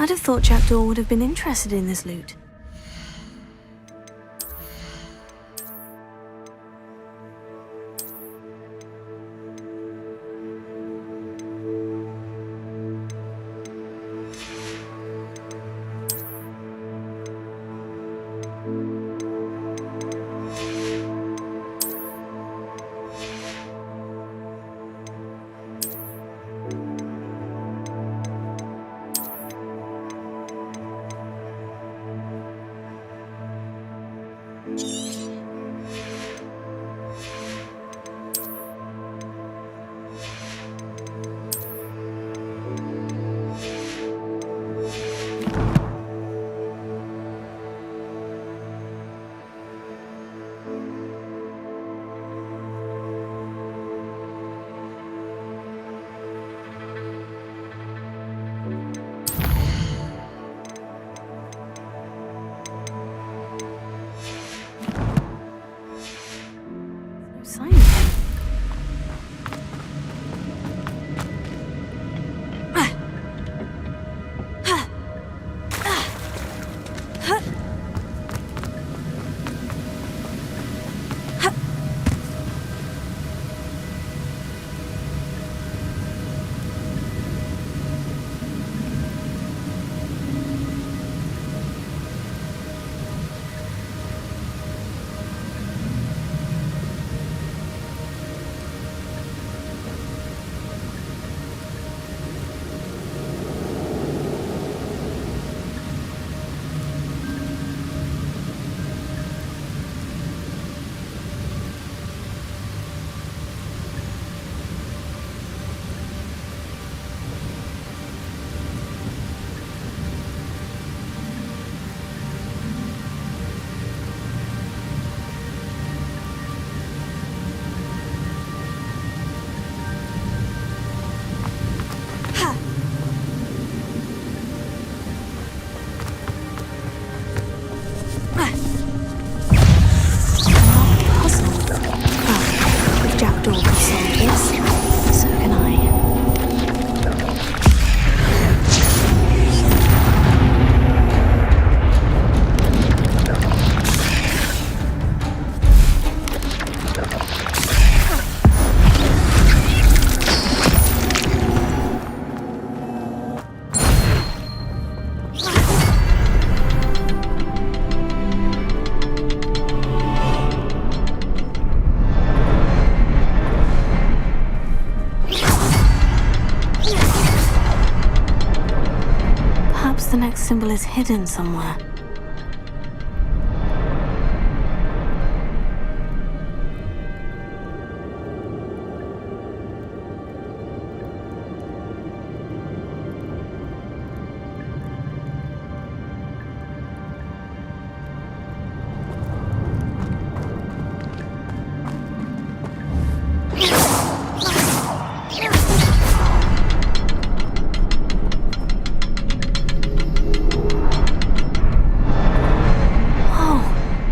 U: I'd have thought Jackdaw would have been interested in this loot. The next symbol is hidden somewhere.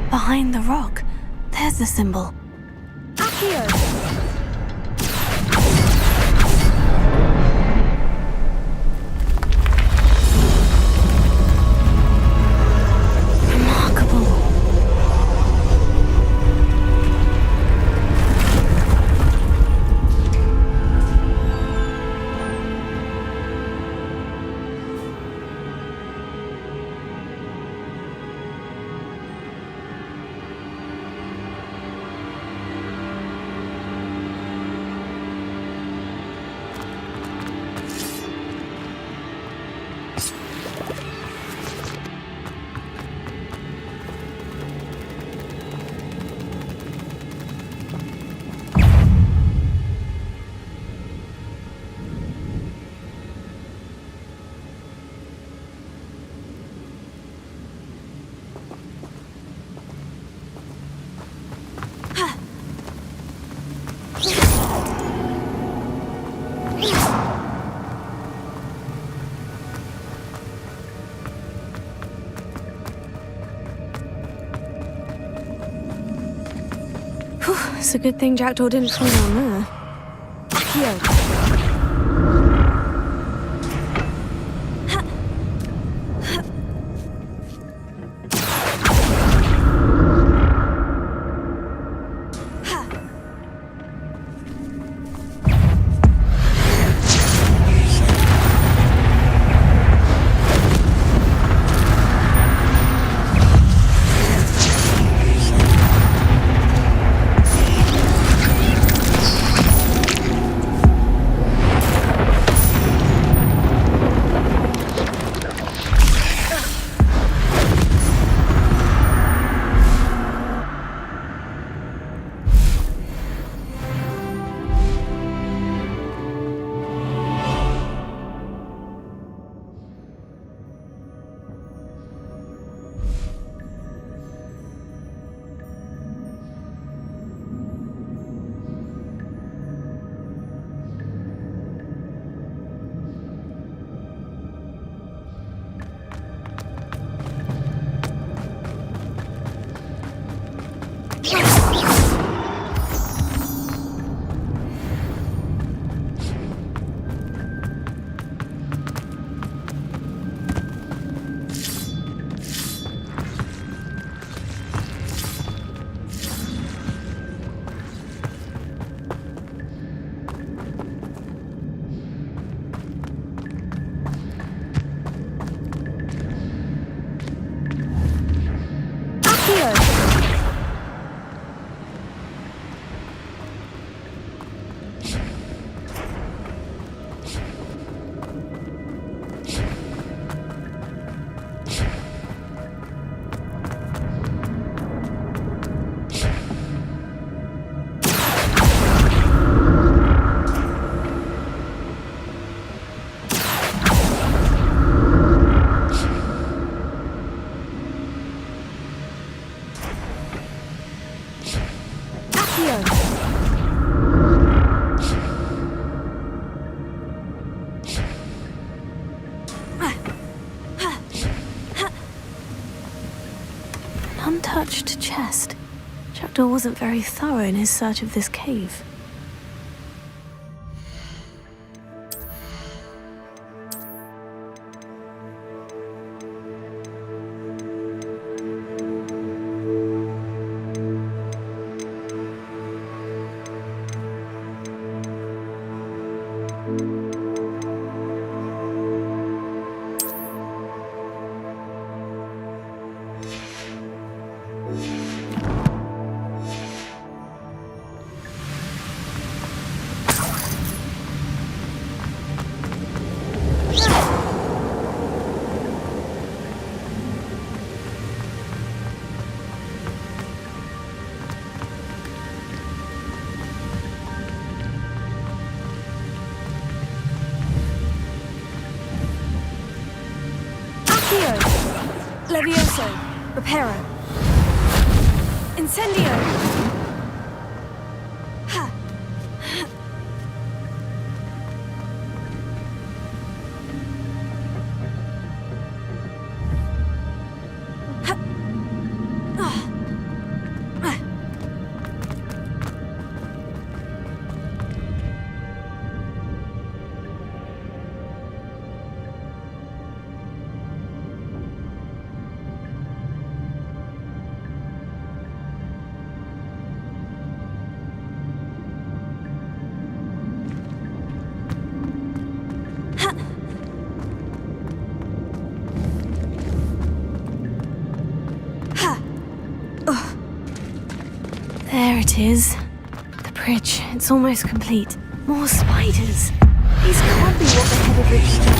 U: Behind the rock, there's the symbol. It's a good thing Jackdaw didn't fall down there. Accio. untouched chest. Jackdaw wasn't very thorough in his search of this cave.
C: Levioso, Reparo, Incendio! Ha! Ha! Ah! Ah!
U: There it is. The bridge. It's almost complete. More spiders. These can't be what the head of Richard.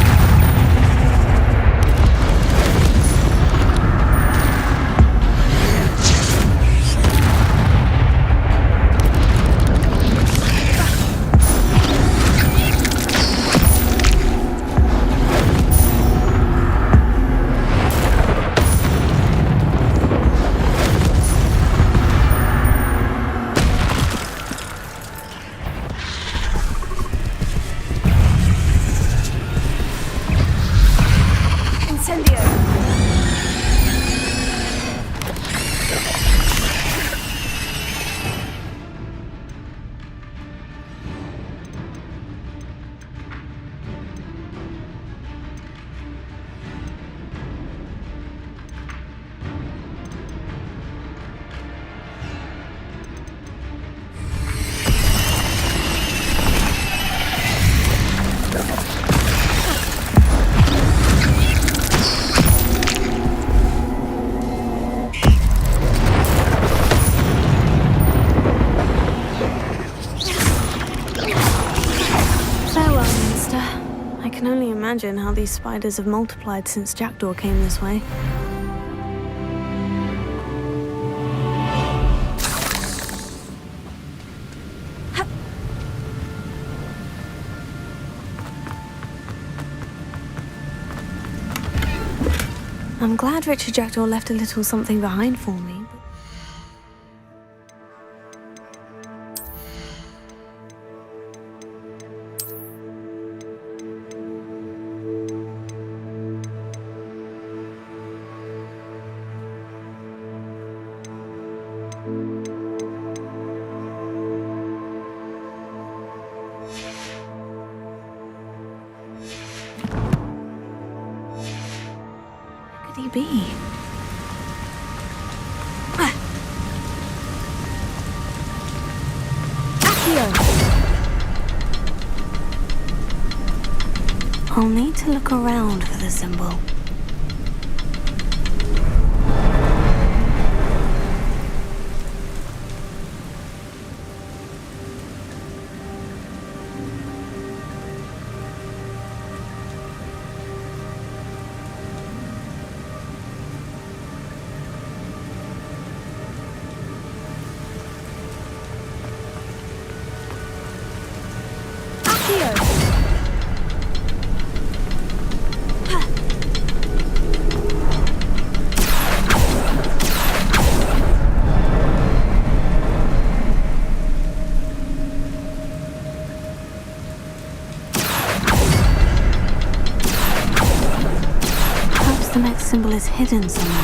U: I can only imagine how these spiders have multiplied since Jackdaw came this way. I'm glad Richard Jackdaw left a little something behind for me. Who could he be? I'll need to look around for the symbol. The next symbol is hidden somewhere.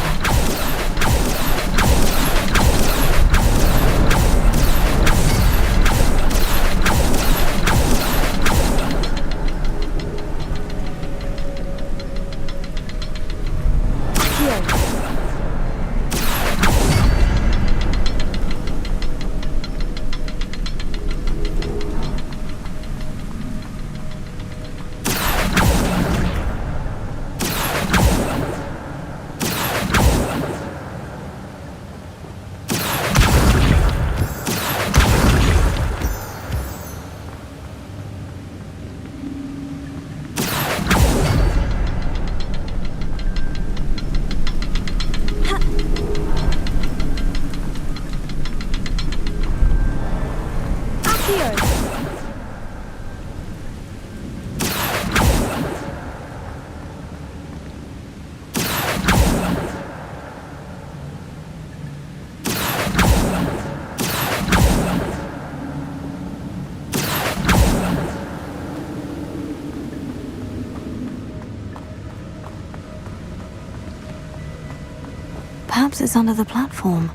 U: Perhaps it's under the platform.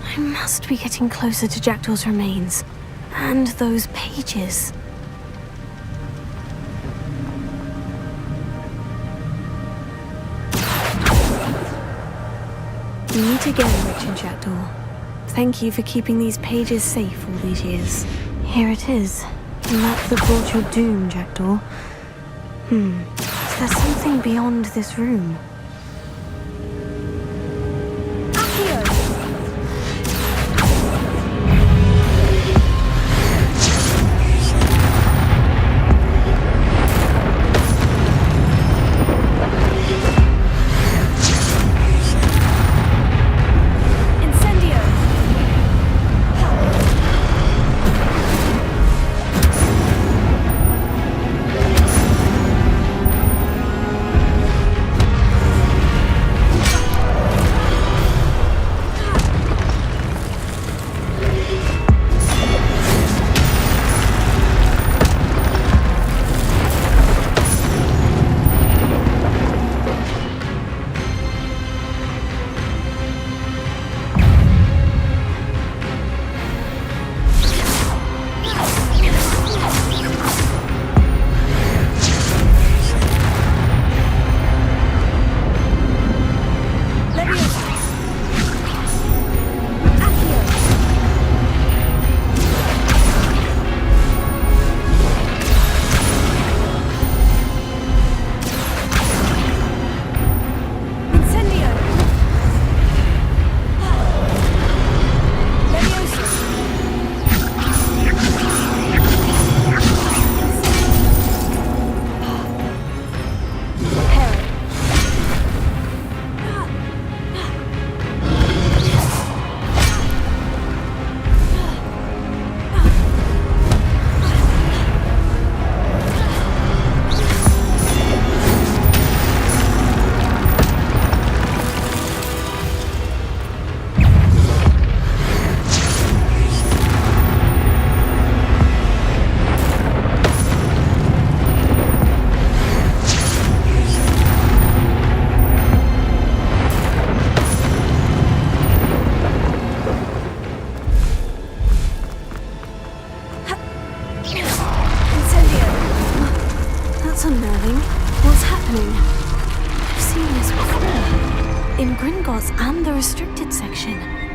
U: I must be getting closer to Jackdaw's remains. And those pages. We meet again, Richard Jackdaw. Thank you for keeping these pages safe all these years. Here it is. The map that brought your doom, Jackdaw. Is there something beyond this room? Unnerving. What's happening? I've seen this before. In Gringotts and the restricted section.